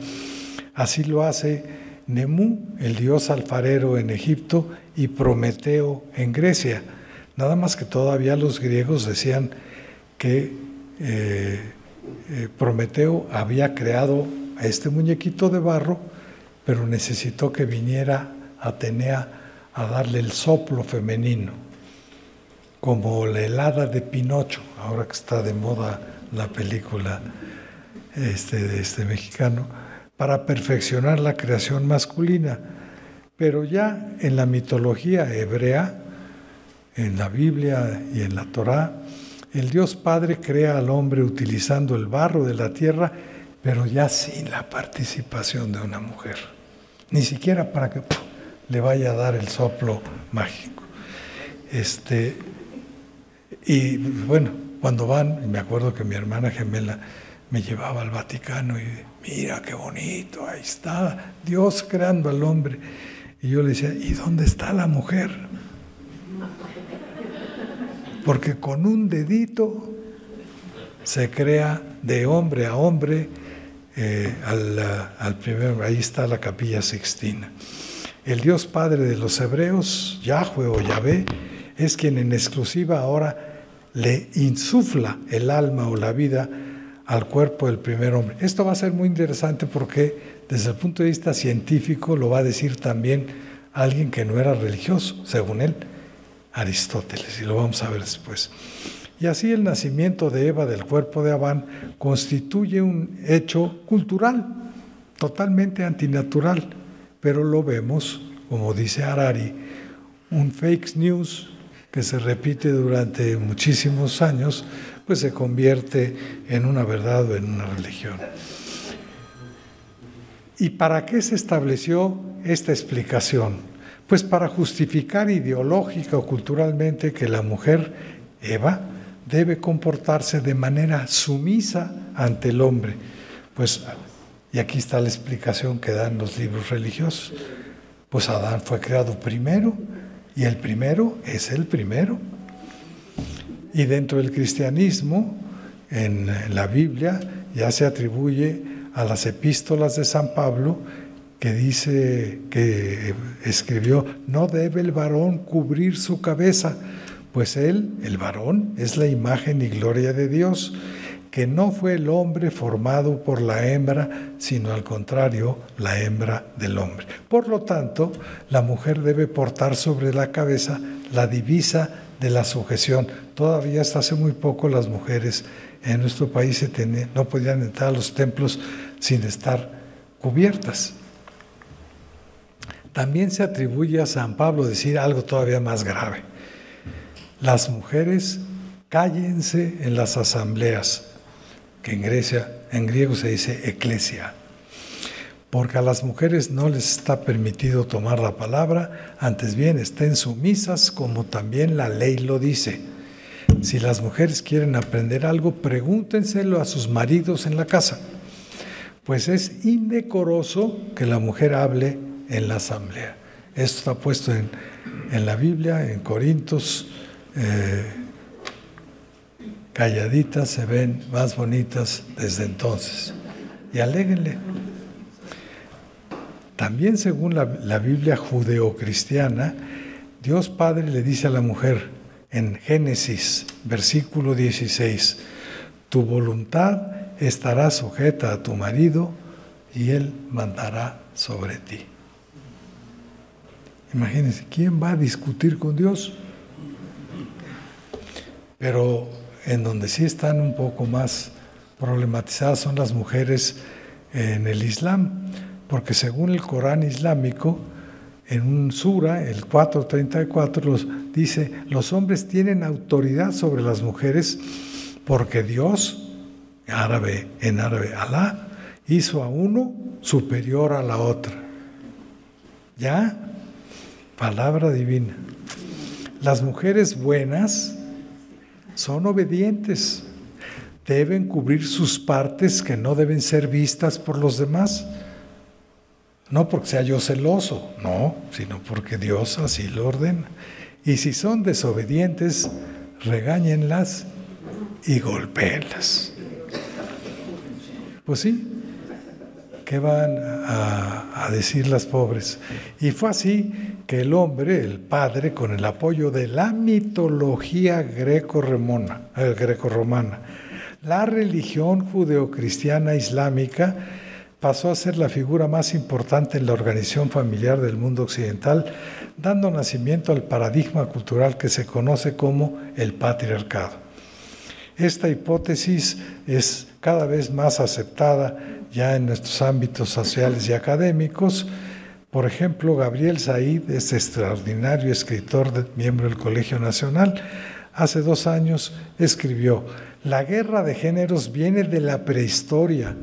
Así lo hace Nemú, el dios alfarero en Egipto, y Prometeo en Grecia. Nada más que todavía los griegos decían que Prometeo había creado a este muñequito de barro, pero necesitó que viniera Atenea a darle el soplo femenino, como la helada de Pinocho, ahora que está de moda la película de este mexicano, para perfeccionar la creación masculina. Pero ya en la mitología hebrea, en la Biblia y en la Torá, el Dios Padre crea al hombre utilizando el barro de la tierra, pero ya sin la participación de una mujer, ni siquiera para que le vaya a dar el soplo mágico. Y bueno, cuando van, me acuerdo que mi hermana gemela me llevaba al Vaticano y mira qué bonito, ahí está Dios creando al hombre. Y yo le decía, ¿y dónde está la mujer? Porque con un dedito se crea de hombre a hombre al primero. Ahí está la Capilla Sixtina. El Dios Padre de los hebreos, Yahweh o Yahvé, es quien en exclusiva ahora le insufla el alma o la vida al cuerpo del primer hombre. Esto va a ser muy interesante porque desde el punto de vista científico lo va a decir también alguien que no era religioso, según él, Aristóteles, y lo vamos a ver después. Y así el nacimiento de Eva del cuerpo de Adán constituye un hecho cultural, totalmente antinatural, pero lo vemos, como dice Harari, un fake news que se repite durante muchísimos años, pues se convierte en una verdad o en una religión. ¿Y para qué se estableció esta explicación? Pues para justificar ideológica o culturalmente que la mujer, Eva, debe comportarse de manera sumisa ante el hombre. Pues, y aquí está la explicación que dan los libros religiosos. Pues Adán fue creado primero y el primero es el primero. Y dentro del cristianismo, en la Biblia, ya se atribuye a las epístolas de San Pablo, que dice, que escribió, no debe el varón cubrir su cabeza, pues él, el varón, es la imagen y gloria de Dios, que no fue el hombre formado por la hembra, sino al contrario, la hembra del hombre. Por lo tanto, la mujer debe portar sobre la cabeza la divisa de la sujeción. Todavía hasta hace muy poco las mujeres en nuestro país no podían entrar a los templos sin estar cubiertas. También se atribuye a San Pablo decir algo todavía más grave. Las mujeres cállense en las asambleas, que en griego se dice eclesia, porque a las mujeres no les está permitido tomar la palabra, antes bien estén sumisas como también la ley lo dice. Si las mujeres quieren aprender algo, pregúntenselo a sus maridos en la casa, pues es indecoroso que la mujer hable en la asamblea. Esto está puesto en la Biblia, en Corintios. Calladitas se ven más bonitas desde entonces. Y aléguenle. También según la Biblia judeocristiana, Dios Padre le dice a la mujer en Génesis, versículo 16, tu voluntad estará sujeta a tu marido y él mandará sobre ti. Imagínense, ¿quién va a discutir con Dios? Pero en donde sí están un poco más problematizadas son las mujeres en el Islam, porque según el Corán islámico, en un sura, el 434, dice, los hombres tienen autoridad sobre las mujeres porque Dios, en árabe, Alá, hizo a uno superior a la otra. ¿Ya? Palabra divina. Las mujeres buenas son obedientes, deben cubrir sus partes que no deben ser vistas por los demás. No porque sea yo celoso, no, sino porque Dios así lo ordena. Y si son desobedientes, regáñenlas y golpéenlas. Pues sí, ¿qué van a decir las pobres? Y fue así que el hombre, el padre, con el apoyo de la mitología greco-romana, la religión judeocristiana islámica, pasó a ser la figura más importante en la organización familiar del mundo occidental, dando nacimiento al paradigma cultural que se conoce como el patriarcado. Esta hipótesis es cada vez más aceptada ya en nuestros ámbitos sociales y académicos. Por ejemplo, Gabriel Said, este extraordinario escritor, miembro del Colegio Nacional, hace 2 años escribió: la guerra de géneros viene de la prehistoria.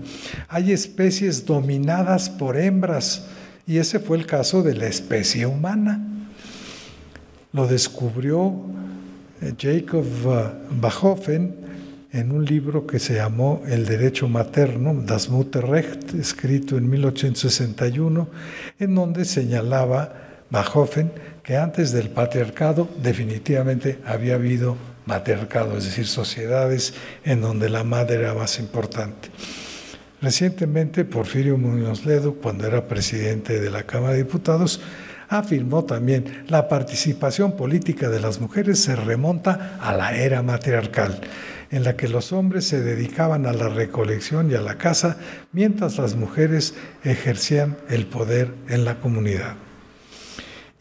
Hay especies dominadas por hembras, y ese fue el caso de la especie humana. Lo descubrió Jacob Bachhofen en un libro que se llamó El derecho materno, Das Mutterrecht, escrito en 1861, en donde señalaba Bachhofen que antes del patriarcado definitivamente había habido matriarcado, es decir, sociedades en donde la madre era más importante. Recientemente, Porfirio Muñoz Ledo, cuando era presidente de la Cámara de Diputados, afirmó también la participación política de las mujeres se remonta a la era matriarcal, en la que los hombres se dedicaban a la recolección y a la caza, mientras las mujeres ejercían el poder en la comunidad.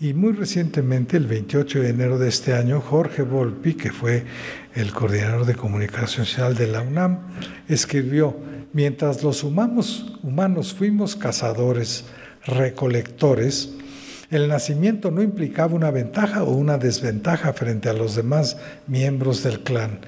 Y muy recientemente, el 28 de enero de este año, Jorge Volpi, que fue el coordinador de comunicación social de la UNAM, escribió: mientras los humanos fuimos cazadores, recolectores, el nacimiento no implicaba una ventaja o una desventaja frente a los demás miembros del clan.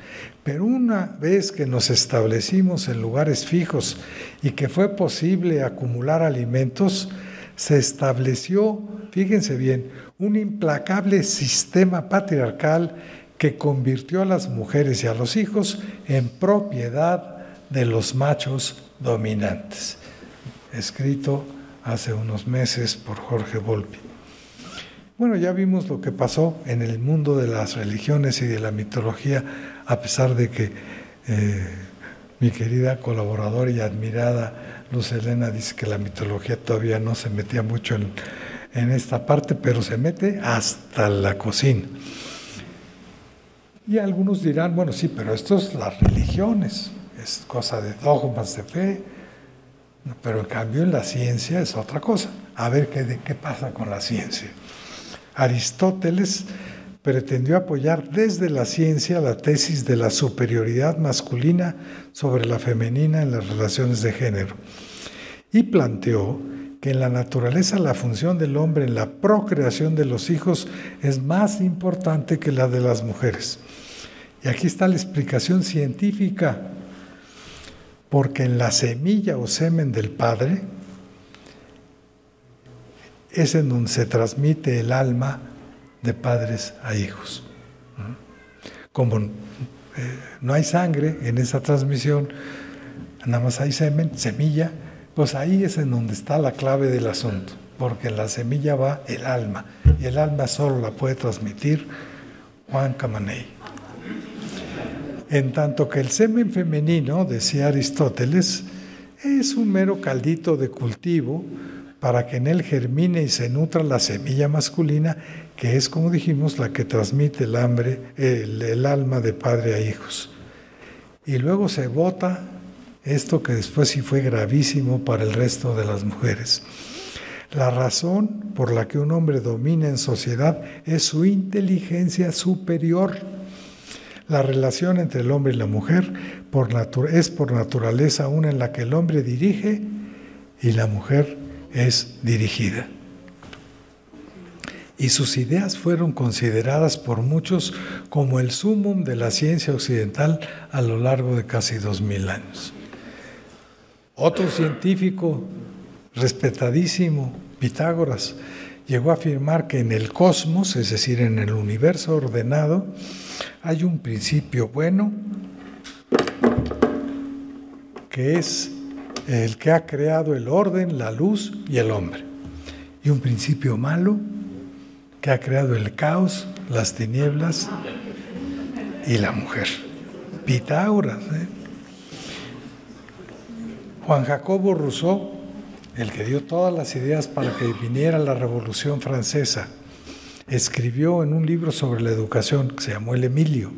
Pero una vez que nos establecimos en lugares fijos y que fue posible acumular alimentos, se estableció, fíjense bien, un implacable sistema patriarcal que convirtió a las mujeres y a los hijos en propiedad de los machos dominantes. Escrito hace unos meses por Jorge Volpi. Bueno, ya vimos lo que pasó en el mundo de las religiones y de la mitología, a pesar de que mi querida colaboradora y admirada Luz Helena dice que la mitología todavía no se metía mucho en esta parte, pero se mete hasta la cocina. Y algunos dirán, bueno, sí, pero esto es las religiones, es cosa de dogmas de fe, pero en cambio en la ciencia es otra cosa. A ver qué pasa con la ciencia. Aristóteles pretendió apoyar desde la ciencia la tesis de la superioridad masculina sobre la femenina en las relaciones de género y planteó que en la naturaleza la función del hombre en la procreación de los hijos es más importante que la de las mujeres. Y aquí está la explicación científica, porque en la semilla o semen del padre es en donde se transmite el alma de padres a hijos. Como no hay sangre en esa transmisión, nada más hay semen, semilla, pues ahí es en donde está la clave del asunto, porque en la semilla va el alma, y el alma solo la puede transmitir Juan Camaney. En tanto que el semen femenino, decía Aristóteles, es un mero caldito de cultivo para que en él germine y se nutra la semilla masculina, que es, como dijimos, la que transmite el alma de padre a hijos. Y luego se vota esto que después sí fue gravísimo para el resto de las mujeres. La razón por la que un hombre domina en sociedad es su inteligencia superior. La relación entre el hombre y la mujer es por naturaleza una en la que el hombre dirige y la mujer es dirigida. Y sus ideas fueron consideradas por muchos como el sumum de la ciencia occidental a lo largo de casi 2000 años. Otro científico respetadísimo, Pitágoras, llegó a afirmar que en el cosmos, es decir, en el universo ordenado, hay un principio bueno que es el que ha creado el orden, la luz y el hombre, y un principio malo que ha creado el caos, las tinieblas y la mujer. Pitágoras, Juan Jacobo Rousseau, el que dio todas las ideas para que viniera la Revolución Francesa, escribió en un libro sobre la educación que se llamó El Emilio: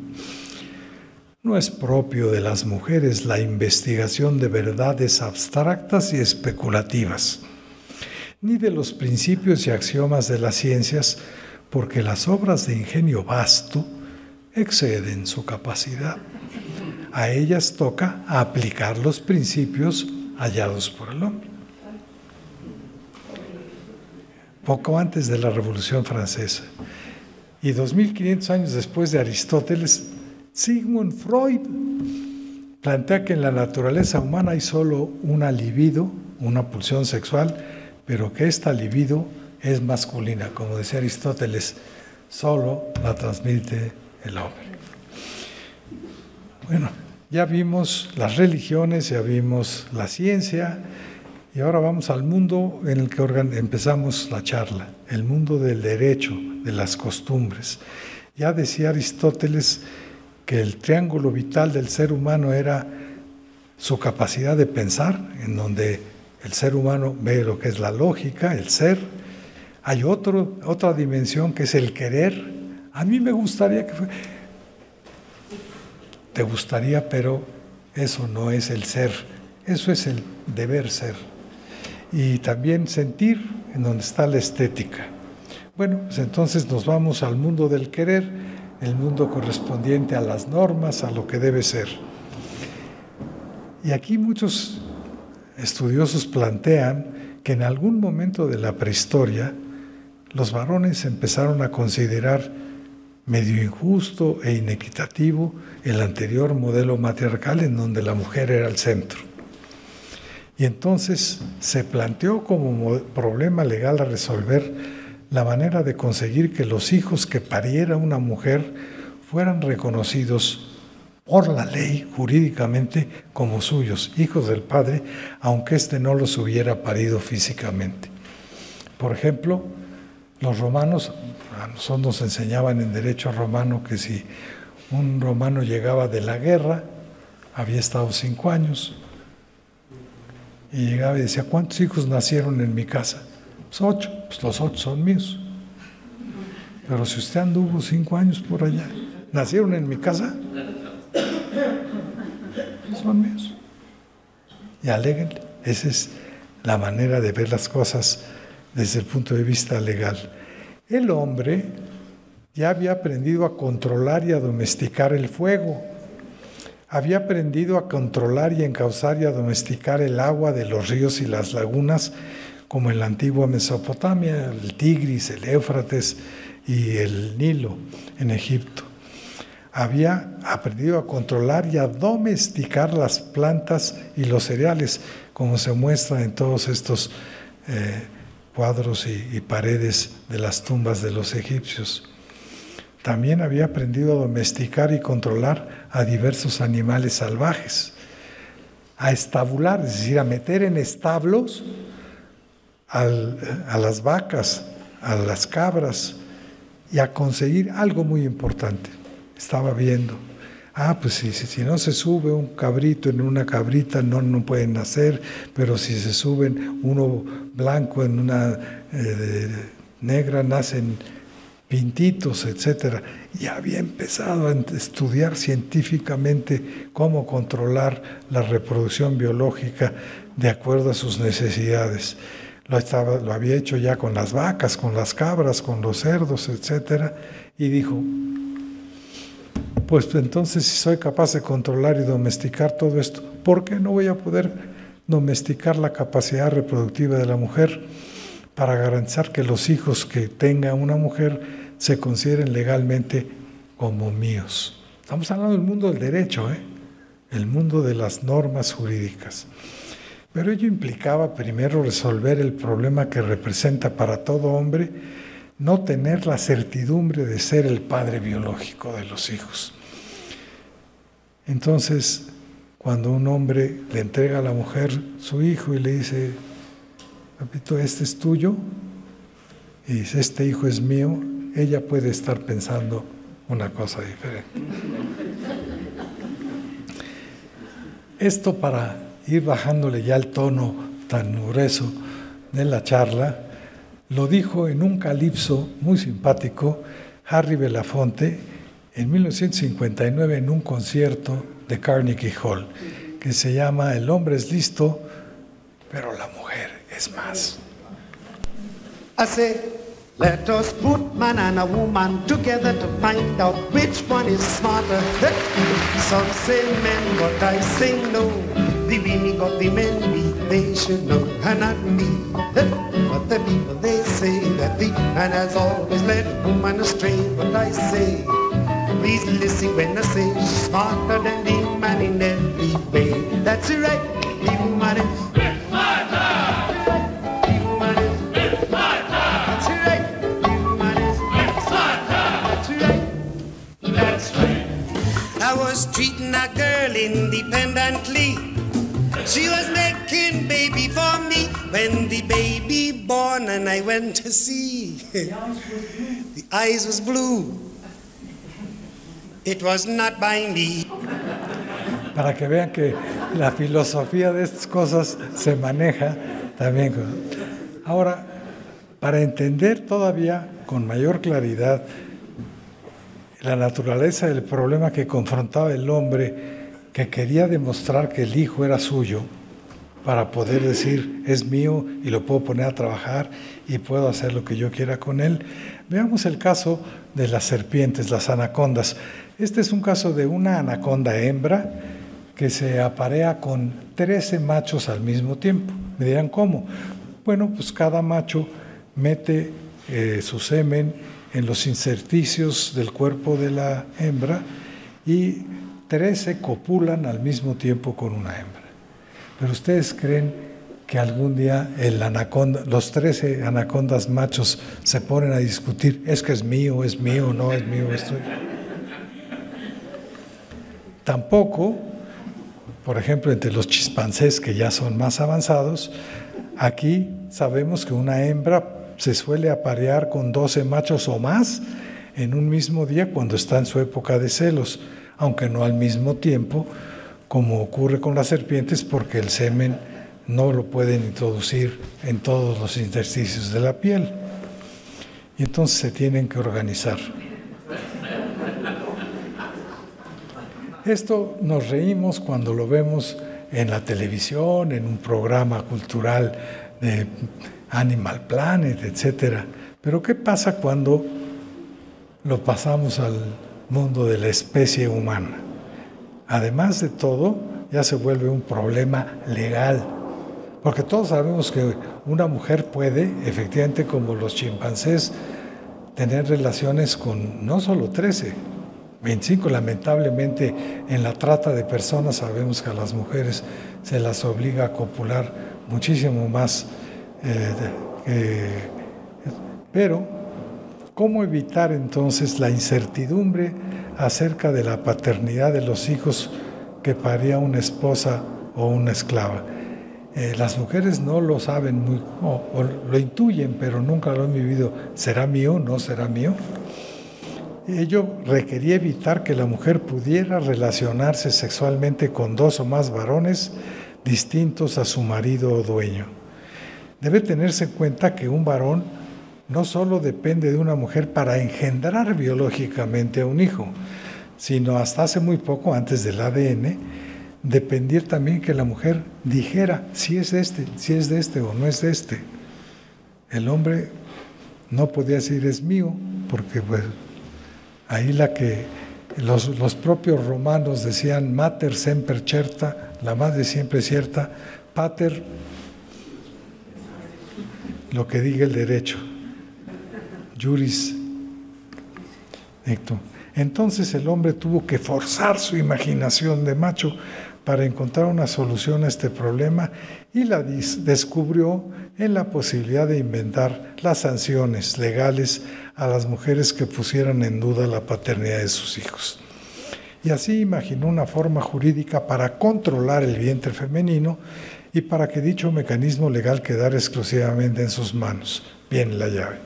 no es propio de las mujeres la investigación de verdades abstractas y especulativas, ni de los principios y axiomas de las ciencias, porque las obras de ingenio vasto exceden su capacidad. A ellas toca aplicar los principios hallados por el hombre. Poco antes de la Revolución Francesa y 2500 años después de Aristóteles, Sigmund Freud plantea que en la naturaleza humana hay solo una libido, una pulsión sexual, pero que esta libido es masculina. Como decía Aristóteles, solo la transmite el hombre. Bueno, ya vimos las religiones, ya vimos la ciencia, y ahora vamos al mundo en el que empezamos la charla, el mundo del derecho, de las costumbres. Ya decía Aristóteles que el triángulo vital del ser humano era su capacidad de pensar, en donde el ser humano ve lo que es la lógica, el ser. Hay otra dimensión que es el querer. A mí me gustaría que fuera. Te gustaría, pero eso no es el ser, eso es el deber ser. Y también sentir, en donde está la estética. Bueno, pues entonces nos vamos al mundo del querer, el mundo correspondiente a las normas, a lo que debe ser. Y aquí muchos estudiosos plantean que en algún momento de la prehistoria los varones empezaron a considerar medio injusto e inequitativo el anterior modelo matriarcal en donde la mujer era el centro. Y entonces se planteó como problema legal a resolver la manera de conseguir que los hijos que pariera una mujer fueran reconocidos por la ley jurídicamente como suyos, hijos del padre, aunque éste no los hubiera parido físicamente. Por ejemplo, los romanos, a nosotros nos enseñaban en derecho romano que si un romano llegaba de la guerra, había estado 5 años, y llegaba y decía, ¿cuántos hijos nacieron en mi casa? Pues 8, pues los 8 son míos. Pero si usted anduvo 5 años por allá, ¿nacieron en mi casa? Son míos. Y aléguenle. Esa es la manera de ver las cosas desde el punto de vista legal. El hombre ya había aprendido a controlar y a domesticar el fuego. Había aprendido a controlar y encauzar y a domesticar el agua de los ríos y las lagunas, como en la antigua Mesopotamia, el Tigris, el Éufrates y el Nilo en Egipto. Había aprendido a controlar y a domesticar las plantas y los cereales, como se muestra en todos estos cuadros y paredes de las tumbas de los egipcios. También había aprendido a domesticar y controlar a diversos animales salvajes, a estabular, es decir, a meter en establos a las vacas, a las cabras, y a conseguir algo muy importante. Estaba viendo, Pues si no se sube un cabrito en una cabrita no pueden nacer, pero si se suben uno blanco en una negra nacen pintitos, etc. Y había empezado a estudiar científicamente cómo controlar la reproducción biológica de acuerdo a sus necesidades. Lo había hecho ya con las vacas, con las cabras, con los cerdos, etc. Y dijo, pues entonces si soy capaz de controlar y domesticar todo esto, ¿por qué no voy a poder domesticar la capacidad reproductiva de la mujer para garantizar que los hijos que tenga una mujer se consideren legalmente como míos? Estamos hablando del mundo del derecho, el mundo de las normas jurídicas. Pero ello implicaba primero resolver el problema que representa para todo hombre no tener la certidumbre de ser el padre biológico de los hijos. Entonces, cuando un hombre le entrega a la mujer su hijo y le dice, papito, este es tuyo, y dice, este hijo es mío, ella puede estar pensando una cosa diferente. Esto para ir bajándole ya el tono tan grueso de la charla, lo dijo en un calipso muy simpático Harry Belafonte en 1959 en un concierto de Carnegie Hall, que se llama El hombre es listo, pero la mujer es más. I say, let us put man and a woman together to find out which one is smarter. Some say men, but I say no. The women got the men beat, they should know, and not me. But the people, they say that the man has always led woman astray. But I say, please listen when I say she's smarter than the man in every way. That's right, the woman is smarter. The woman is smarter. That's right, the woman is smarter. That's right, that's right. I was treating a girl independently. She was making baby for me when the baby born and I went to see. The eyes was blue. It was not by me. Para que vean que la filosofía de estas cosas se maneja también. Ahora, para entender todavía con mayor claridad la naturaleza del problema que confrontaba el hombre, que quería demostrar que el hijo era suyo, para poder decir, es mío y lo puedo poner a trabajar y puedo hacer lo que yo quiera con él. Veamos el caso de las serpientes, las anacondas. Este es un caso de una anaconda hembra que se aparea con 13 machos al mismo tiempo. Me dirán, ¿cómo? Bueno, pues cada macho mete su semen en los intersticios del cuerpo de la hembra y 13 copulan al mismo tiempo con una hembra. Pero ustedes creen que algún día los 13 anacondas machos se ponen a discutir, es que es mío, no es mío, esto. Tampoco, por ejemplo, entre los chimpancés que ya son más avanzados, aquí sabemos que una hembra se suele aparear con 12 machos o más en un mismo día cuando está en su época de celos, aunque no al mismo tiempo, como ocurre con las serpientes, porque el semen no lo pueden introducir en todos los intersticios de la piel. Y entonces se tienen que organizar. Esto nos reímos cuando lo vemos en la televisión, en un programa cultural de Animal Planet, etc. Pero ¿qué pasa cuando lo pasamos al mundo de la especie humana? Además de todo, ya se vuelve un problema legal, porque todos sabemos que una mujer puede, efectivamente, como los chimpancés, tener relaciones con no solo 13, 25. Lamentablemente, en la trata de personas sabemos que a las mujeres se las obliga a copular muchísimo más. Pero, ¿cómo evitar entonces la incertidumbre acerca de la paternidad de los hijos que paría una esposa o una esclava? Las mujeres no lo saben o lo intuyen, pero nunca lo han vivido. ¿Será mío? ¿No será mío? Ello requería evitar que la mujer pudiera relacionarse sexualmente con dos o más varones distintos a su marido o dueño. Debe tenerse en cuenta que un varón no solo depende de una mujer para engendrar biológicamente a un hijo, sino hasta hace muy poco, antes del ADN, dependía también que la mujer dijera si es de este o no es de este. El hombre no podía decir es mío, porque pues ahí los propios romanos decían mater semper certa, la madre siempre cierta, pater, lo que diga el derecho, juris dictum. Entonces el hombre tuvo que forzar su imaginación de macho para encontrar una solución a este problema y la descubrió en la posibilidad de inventar las sanciones legales a las mujeres que pusieran en duda la paternidad de sus hijos. Y así imaginó una forma jurídica para controlar el vientre femenino y para que dicho mecanismo legal quedara exclusivamente en sus manos. Bien, la llave.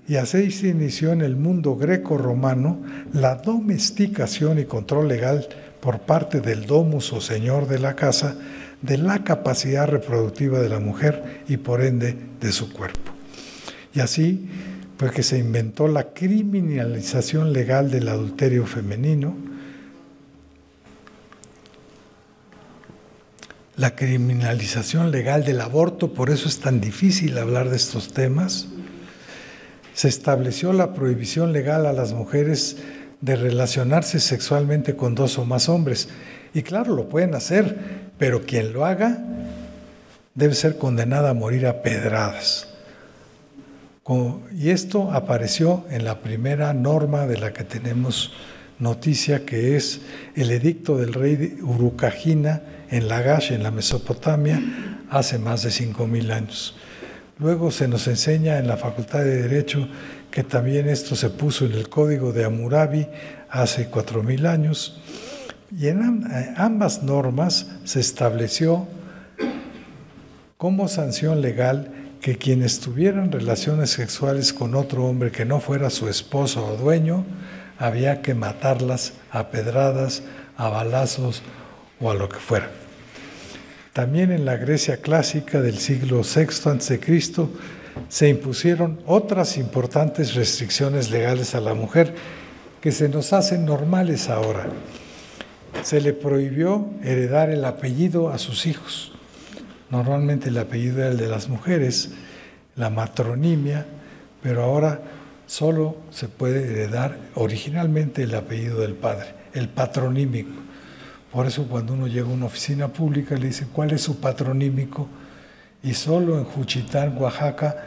Y así se inició en el mundo greco-romano la domesticación y control legal por parte del domus o señor de la casa de la capacidad reproductiva de la mujer y por ende de su cuerpo. Y así fue que se inventó la criminalización legal del adulterio femenino, la criminalización legal del aborto, por eso es tan difícil hablar de estos temas. Se estableció la prohibición legal a las mujeres de relacionarse sexualmente con dos o más hombres. Y claro, lo pueden hacer, pero quien lo haga debe ser condenada a morir a pedradas. Y esto apareció en la primera norma de la que tenemos noticia, que es el edicto del rey de Urukagina en Lagash, en la Mesopotamia, hace más de 5,000 años. Luego se nos enseña en la Facultad de Derecho que también esto se puso en el Código de Hammurabi hace 4,000 años. Y en ambas normas se estableció como sanción legal que quienes tuvieran relaciones sexuales con otro hombre que no fuera su esposo o dueño, había que matarlas a pedradas, a balazos o a lo que fuera. También en la Grecia clásica del siglo VI a.C. se impusieron otras importantes restricciones legales a la mujer que se nos hacen normales ahora. Se le prohibió heredar el apellido a sus hijos. Normalmente el apellido era el de las mujeres, la matronimia, pero ahora solo se puede heredar originalmente el apellido del padre, el patronímico. Por eso cuando uno llega a una oficina pública le dicen ¿cuál es su patronímico? Y solo en Juchitán, Oaxaca,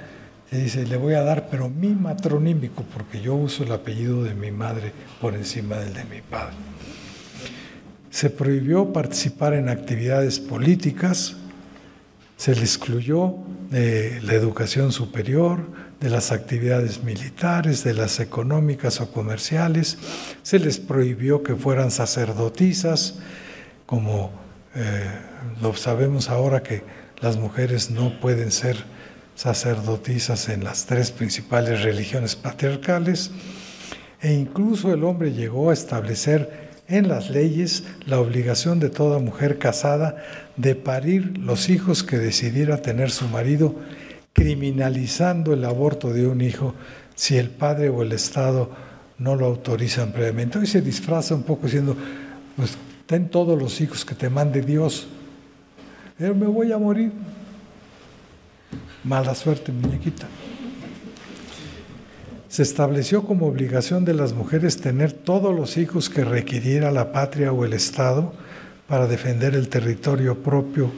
se dice le voy a dar pero mi matronímico porque yo uso el apellido de mi madre por encima del de mi padre. Se prohibió participar en actividades políticas, se le excluyó de la educación superior, de las actividades militares, de las económicas o comerciales, se les prohibió que fueran sacerdotisas, como lo sabemos ahora que las mujeres no pueden ser sacerdotisas en las 3 principales religiones patriarcales, e incluso el hombre llegó a establecer en las leyes la obligación de toda mujer casada de parir los hijos que decidiera tener su marido, criminalizando el aborto de un hijo si el padre o el Estado no lo autorizan previamente. Hoy se disfraza un poco diciendo, pues ten todos los hijos que te mande Dios, pero me voy a morir. Mala suerte, muñequita. Se estableció como obligación de las mujeres tener todos los hijos que requiriera la patria o el Estado para defender el territorio propio.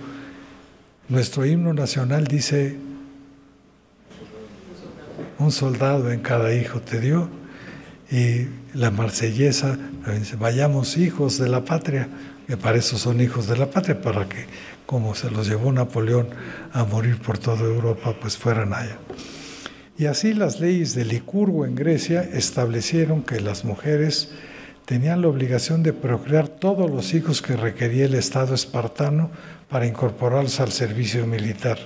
Nuestro himno nacional dice, un soldado en cada hijo te dio, y la marsellesa también dice, vayamos hijos de la patria, que para eso son hijos de la patria, para que, como se los llevó Napoleón a morir por toda Europa, pues fueran allá. Y así las leyes de Licurgo en Grecia establecieron que las mujeres tenían la obligación de procrear todos los hijos que requería el Estado espartano para incorporarlos al servicio militar.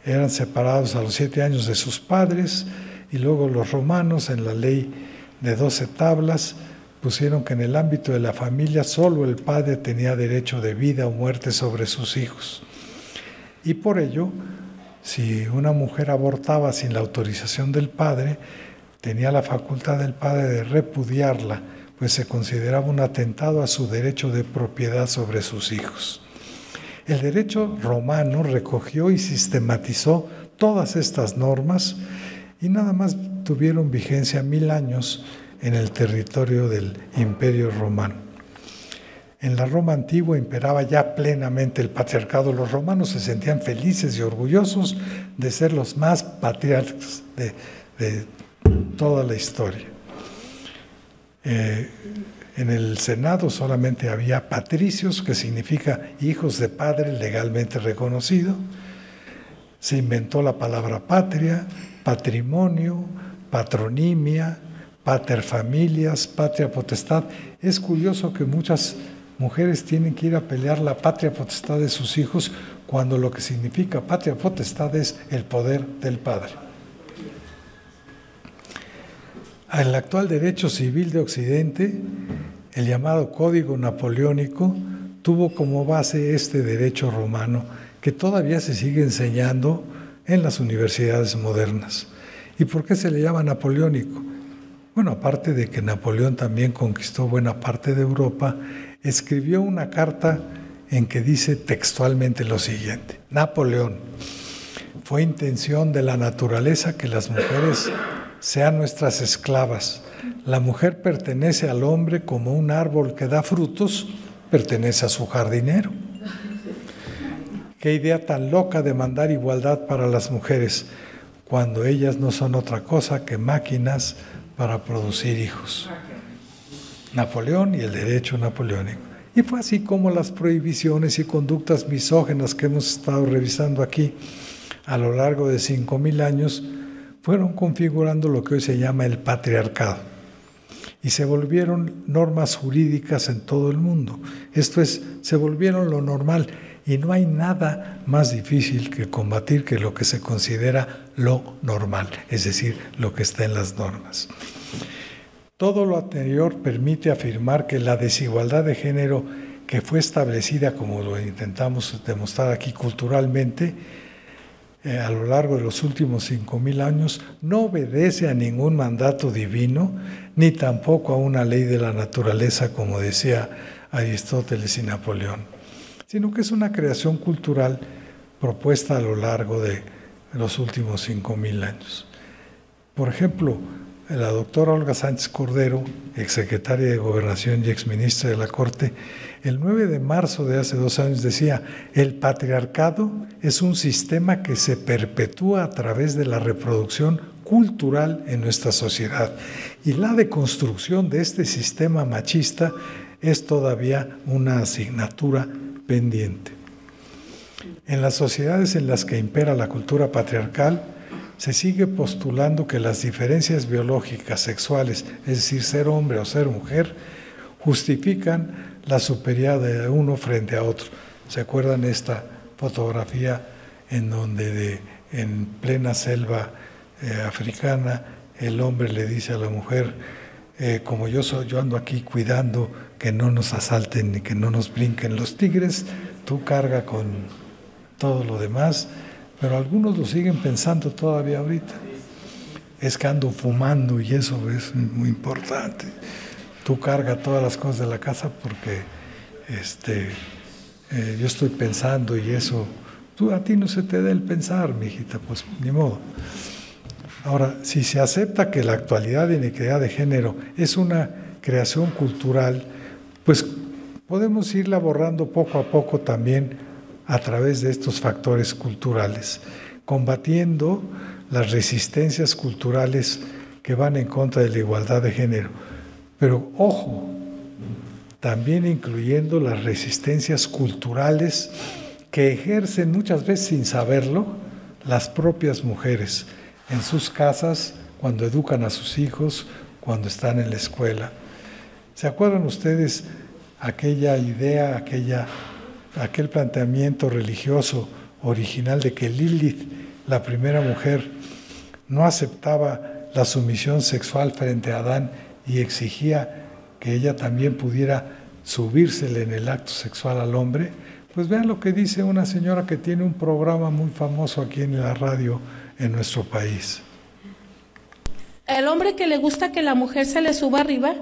Eran separados a los 7 años de sus padres, y luego los romanos en la ley de 12 tablas, pusieron que en el ámbito de la familia solo el padre tenía derecho de vida o muerte sobre sus hijos. Y por ello, si una mujer abortaba sin la autorización del padre, tenía la facultad del padre de repudiarla, pues se consideraba un atentado a su derecho de propiedad sobre sus hijos. El derecho romano recogió y sistematizó todas estas normas y nada más tuvieron vigencia 1000 años en el territorio del Imperio Romano. En la Roma antigua imperaba ya plenamente el patriarcado. Los romanos se sentían felices y orgullosos de ser los más patriarcas de toda la historia. En el Senado solamente había patricios, que significa hijos de padre legalmente reconocido. Se inventó la palabra patria, patrimonio, patronimia, paterfamilias, patria potestad. Es curioso que muchas mujeres tienen que ir a pelear la patria potestad de sus hijos, cuando lo que significa patria potestad es el poder del padre. El actual derecho civil de Occidente, el llamado Código Napoleónico, tuvo como base este derecho romano, que todavía se sigue enseñando en las universidades modernas. ¿Y por qué se le llama napoleónico? Bueno, aparte de que Napoleón también conquistó buena parte de Europa, escribió una carta en que dice textualmente lo siguiente: Napoleón, fue intención de la naturaleza que las mujeres sean nuestras esclavas. La mujer pertenece al hombre como un árbol que da frutos, pertenece a su jardinero. Qué idea tan loca de mandar igualdad para las mujeres, cuando ellas no son otra cosa que máquinas para producir hijos. Napoleón y el derecho napoleónico. Y fue así como las prohibiciones y conductas misóginas que hemos estado revisando aquí a lo largo de 5000 años fueron configurando lo que hoy se llama el patriarcado y se volvieron normas jurídicas en todo el mundo. Esto es, se volvieron lo normal, y no hay nada más difícil que combatir que lo que se considera lo normal, es decir, lo que está en las normas. Todo lo anterior permite afirmar que la desigualdad de género que fue establecida, como lo intentamos demostrar aquí culturalmente, a lo largo de los últimos 5000 años, no obedece a ningún mandato divino, ni tampoco a una ley de la naturaleza, como decía Aristóteles y Napoleón, sino que es una creación cultural propuesta a lo largo de los últimos 5000 años. Por ejemplo, la doctora Olga Sánchez Cordero, exsecretaria de Gobernación y exministra de la Corte, el 9 de marzo de hace 2 años decía: el patriarcado es un sistema que se perpetúa a través de la reproducción cultural en nuestra sociedad, y la deconstrucción de este sistema machista es todavía una asignatura pendiente. En las sociedades en las que impera la cultura patriarcal, se sigue postulando que las diferencias biológicas, sexuales, es decir, ser hombre o ser mujer, justifican la superioridad de uno frente a otro. ¿Se acuerdan esta fotografía en donde en plena selva africana el hombre le dice a la mujer: como yo ando aquí cuidando que no nos asalten ni que no nos brinquen los tigres, tú carga con todo lo demás? Pero algunos lo siguen pensando todavía ahorita. Es que ando fumando y eso es muy importante. Tú carga todas las cosas de la casa porque yo estoy pensando y eso. A ti no se te da el pensar, mijita, pues ni modo. Ahora, si se acepta que la actualidad de inequidad de género es una creación cultural, pues podemos irla borrando poco a poco también a través de estos factores culturales, combatiendo las resistencias culturales que van en contra de la igualdad de género. Pero ojo, también incluyendo las resistencias culturales que ejercen muchas veces sin saberlo las propias mujeres en sus casas, cuando educan a sus hijos, cuando están en la escuela. ¿Se acuerdan ustedes aquella idea, aquel planteamiento religioso original de que Lilith, la primera mujer, no aceptaba la sumisión sexual frente a Adán y exigía que ella también pudiera subírsele en el acto sexual al hombre, pues vean lo que dice una señora que tiene un programa muy famoso aquí en la radio en nuestro país. El hombre que le gusta que la mujer se le suba arriba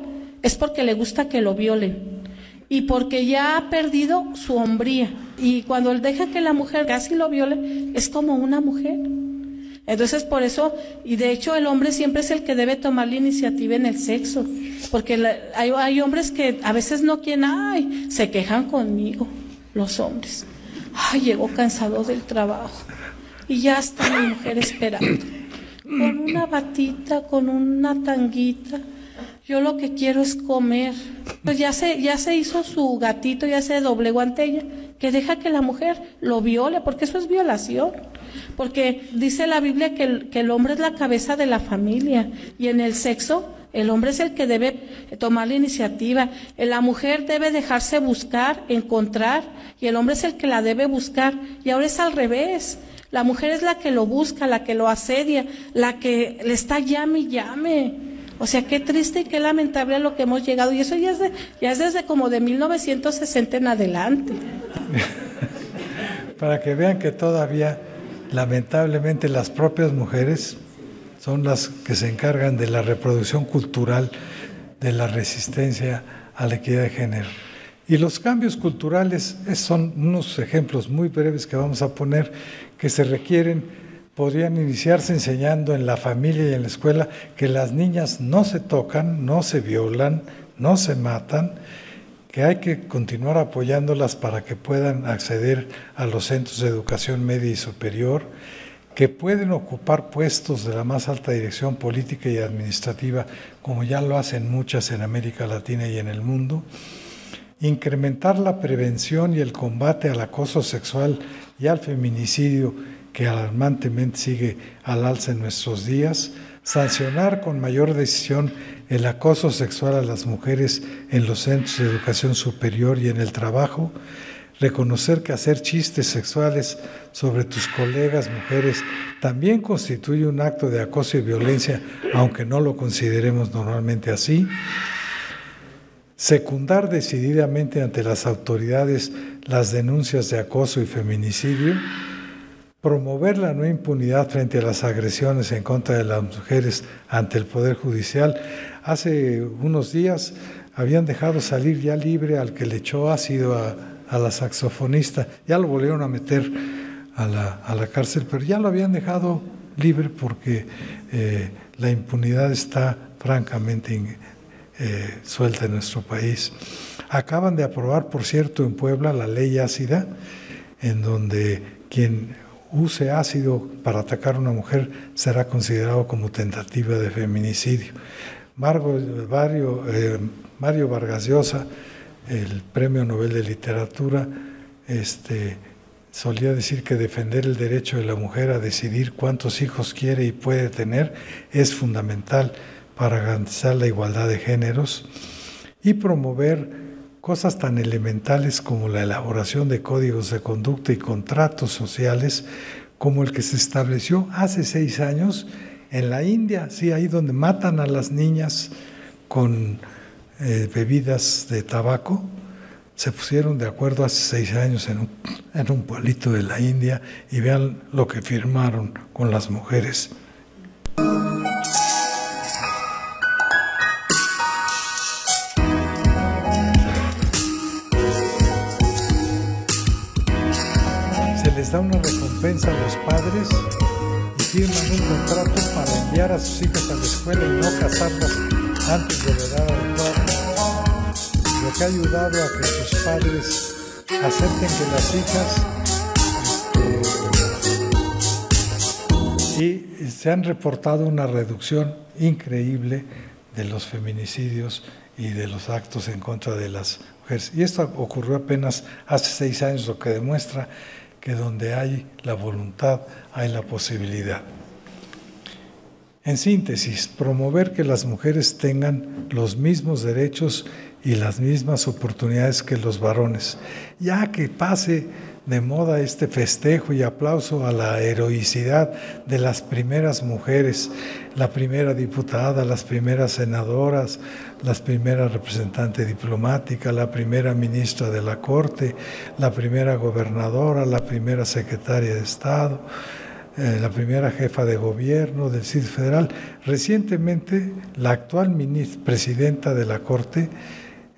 es porque le gusta que lo violen y porque ya ha perdido su hombría, y cuando él deja que la mujer casi lo viole es como una mujer. Entonces por eso, y de hecho el hombre siempre es el que debe tomar la iniciativa en el sexo, porque hay hombres que a veces no quieren, se quejan conmigo, los hombres, llegó cansado del trabajo y ya está mi mujer esperando, con una batita, con una tanguita, yo lo que quiero es comer. Pues ya se hizo su gatito, ya se doblegó ante ella, que deja que la mujer lo viole, porque eso es violación. Porque dice la Biblia que el hombre es la cabeza de la familia, y en el sexo el hombre es el que debe tomar la iniciativa. La mujer debe dejarse buscar, encontrar, y el hombre es el que la debe buscar. Y ahora es al revés. La mujer es la que lo busca, la que lo asedia, la que le está llame y llame. O sea, qué triste y qué lamentable a lo que hemos llegado. Y eso ya es desde como de 1960 en adelante. Para que vean que todavía, lamentablemente, las propias mujeres son las que se encargan de la reproducción cultural, de la resistencia a la equidad de género. Y los cambios culturales son unos ejemplos muy breves que vamos a poner, que se requieren. Podrían iniciarse enseñando en la familia y en la escuela que las niñas no se tocan, no se violan, no se matan, que hay que continuar apoyándolas para que puedan acceder a los centros de educación media y superior, que pueden ocupar puestos de la más alta dirección política y administrativa, como ya lo hacen muchas en América Latina y en el mundo, incrementar la prevención y el combate al acoso sexual y al feminicidio, que alarmantemente sigue al alza en nuestros días, sancionar con mayor decisión el acoso sexual a las mujeres en los centros de educación superior y en el trabajo, reconocer que hacer chistes sexuales sobre tus colegas mujeres también constituye un acto de acoso y violencia, aunque no lo consideremos normalmente así, secundar decididamente ante las autoridades las denuncias de acoso y feminicidio, promover la no impunidad frente a las agresiones en contra de las mujeres ante el Poder Judicial. Hace unos días habían dejado salir ya libre al que le echó ácido a la saxofonista. Ya lo volvieron a meter a la cárcel, pero ya lo habían dejado libre porque la impunidad está francamente suelta en nuestro país. Acaban de aprobar, por cierto, en Puebla la ley ácida, en donde quien use ácido para atacar a una mujer será considerado como tentativa de feminicidio. Mario Vargas Llosa, el Premio Nobel de Literatura, solía decir que defender el derecho de la mujer a decidir cuántos hijos quiere y puede tener es fundamental para garantizar la igualdad de géneros y promover cosas tan elementales como la elaboración de códigos de conducta y contratos sociales, como el que se estableció hace 6 años en la India, sí, ahí donde matan a las niñas con bebidas de tabaco. Se pusieron de acuerdo hace 6 años en un pueblito de la India, y vean lo que firmaron con las mujeres. Les da una recompensa a los padres y firman un contrato para enviar a sus hijas a la escuela y no casarlas antes de la edad adecuada, lo que ha ayudado a que sus padres acepten que las hijas y se han reportado una reducción increíble de los feminicidios y de los actos en contra de las mujeres. Y esto ocurrió apenas hace 6 años, lo que demuestra que donde hay la voluntad, hay la posibilidad. En síntesis, promover que las mujeres tengan los mismos derechos y las mismas oportunidades que los varones, ya que pase de moda este festejo y aplauso a la heroicidad de las primeras mujeres, la primera diputada, las primeras senadoras, las primeras representantes diplomáticas, la primera ministra de la Corte, la primera gobernadora, la primera secretaria de Estado, la primera jefa de gobierno del Distrito Federal. Recientemente, la actual presidenta de la Corte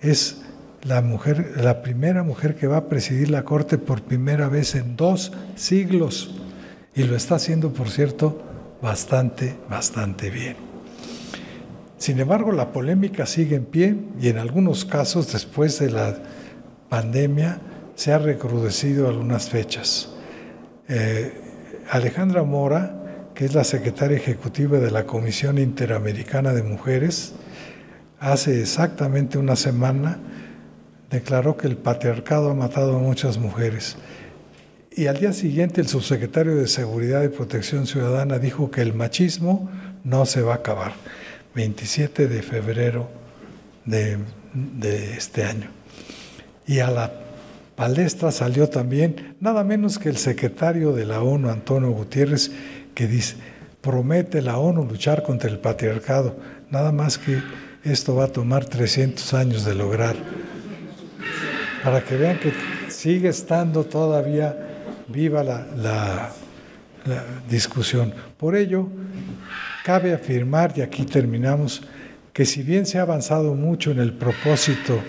es la primera mujer que va a presidir la Corte por primera vez en 2 siglos, y lo está haciendo, por cierto, bastante bien. Sin embargo, la polémica sigue en pie y en algunos casos, después de la pandemia, se ha recrudecido algunas fechas. Alejandra Mora, que es la secretaria ejecutiva de la Comisión Interamericana de Mujeres, hace exactamente una semana declaró que el patriarcado ha matado a muchas mujeres. Y al día siguiente el subsecretario de Seguridad y Protección Ciudadana dijo que el machismo no se va a acabar. 27 de febrero de este año. Y a la palestra salió también nada menos que el secretario de la ONU, Antonio Gutiérrez, que dice, promete la ONU luchar contra el patriarcado, nada más que esto va a tomar 300 años de lograr. Para que vean que sigue estando todavía viva la discusión. Por ello, cabe afirmar, y aquí terminamos, que si bien se ha avanzado mucho en el propósito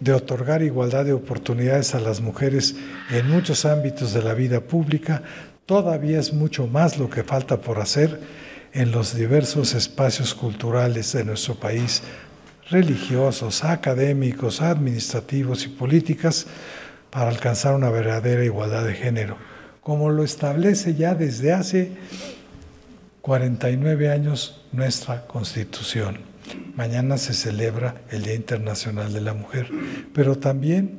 de otorgar igualdad de oportunidades a las mujeres en muchos ámbitos de la vida pública, todavía es mucho más lo que falta por hacer en los diversos espacios culturales de nuestro país, religiosos, académicos, administrativos y políticas, para alcanzar una verdadera igualdad de género, como lo establece ya desde hace 49 años nuestra Constitución. Mañana se celebra el Día Internacional de la Mujer, pero también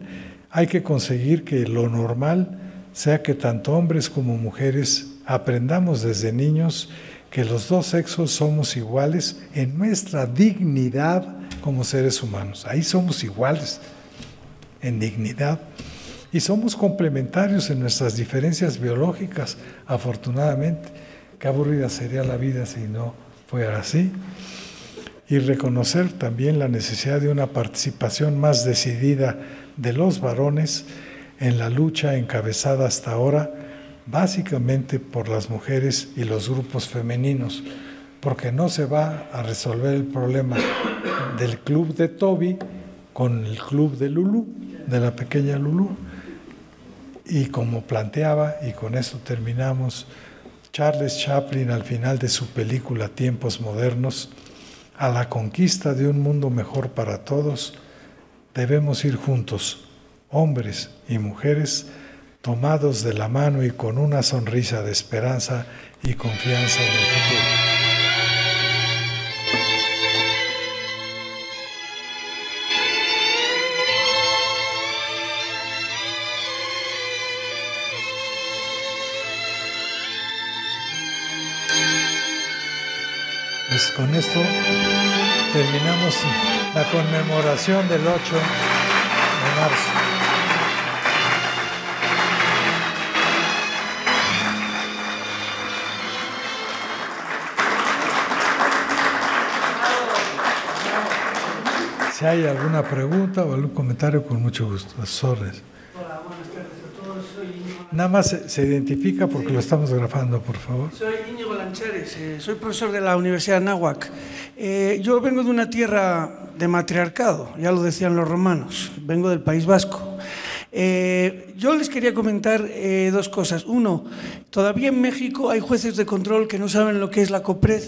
hay que conseguir que lo normal sea que tanto hombres como mujeres aprendamos desde niños que los dos sexos somos iguales en nuestra dignidad como seres humanos. Ahí somos iguales en dignidad y somos complementarios en nuestras diferencias biológicas, afortunadamente. Qué aburrida sería la vida si no fuera así. Y reconocer también la necesidad de una participación más decidida de los varones en la lucha encabezada hasta ahora básicamente por las mujeres y los grupos femeninos, porque no se va a resolver el problema del club de Toby con el club de Lulú, de la pequeña Lulú. Y como planteaba, y con esto terminamos, Charles Chaplin al final de su película Tiempos Modernos, a la conquista de un mundo mejor para todos, debemos ir juntos, hombres y mujeres, tomados de la mano y con una sonrisa de esperanza y confianza en el futuro. Pues con esto terminamos la conmemoración del 8 de marzo. Si hay alguna pregunta o algún comentario, con mucho gusto. A sus órdenes. Hola, buenas tardes a todos. Soy Íñigo. Nada más se identifica porque lo estamos grabando, por favor. Soy Íñigo Lanchares, soy profesor de la Universidad de Anáhuac. Yo vengo de una tierra de matriarcado, ya lo decían los romanos, vengo del País Vasco. Yo les quería comentar dos cosas. Uno, todavía en México hay jueces de control que no saben lo que es la COPRED.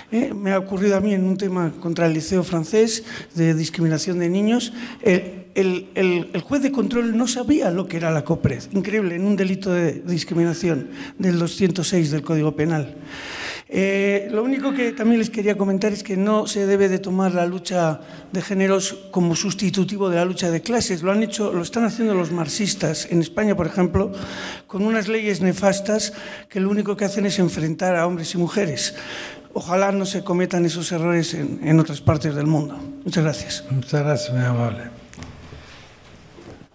Me ha ocurrido a mí en un tema contra el liceo francés de discriminación de niños. El juez de control no sabía lo que era la COPRED, increíble, en un delito de discriminación del 206 del Código Penal. Lo único que también les quería comentar es que no se debe de tomar la lucha de géneros como sustitutivo de la lucha de clases. Lo están haciendo los marxistas en España, por ejemplo, con unas leyes nefastas que lo único que hacen es enfrentar a hombres y mujeres. Ojalá no se cometan esos errores en otras partes del mundo. Muchas gracias. Muchas gracias, muy amable.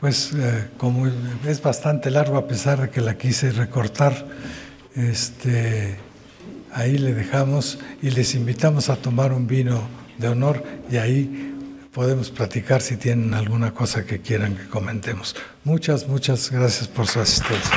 pues como es bastante largo, a pesar de que la quise recortar, ahí le dejamos y les invitamos a tomar un vino de honor y ahí podemos platicar si tienen alguna cosa que quieran que comentemos. Muchas gracias por su asistencia.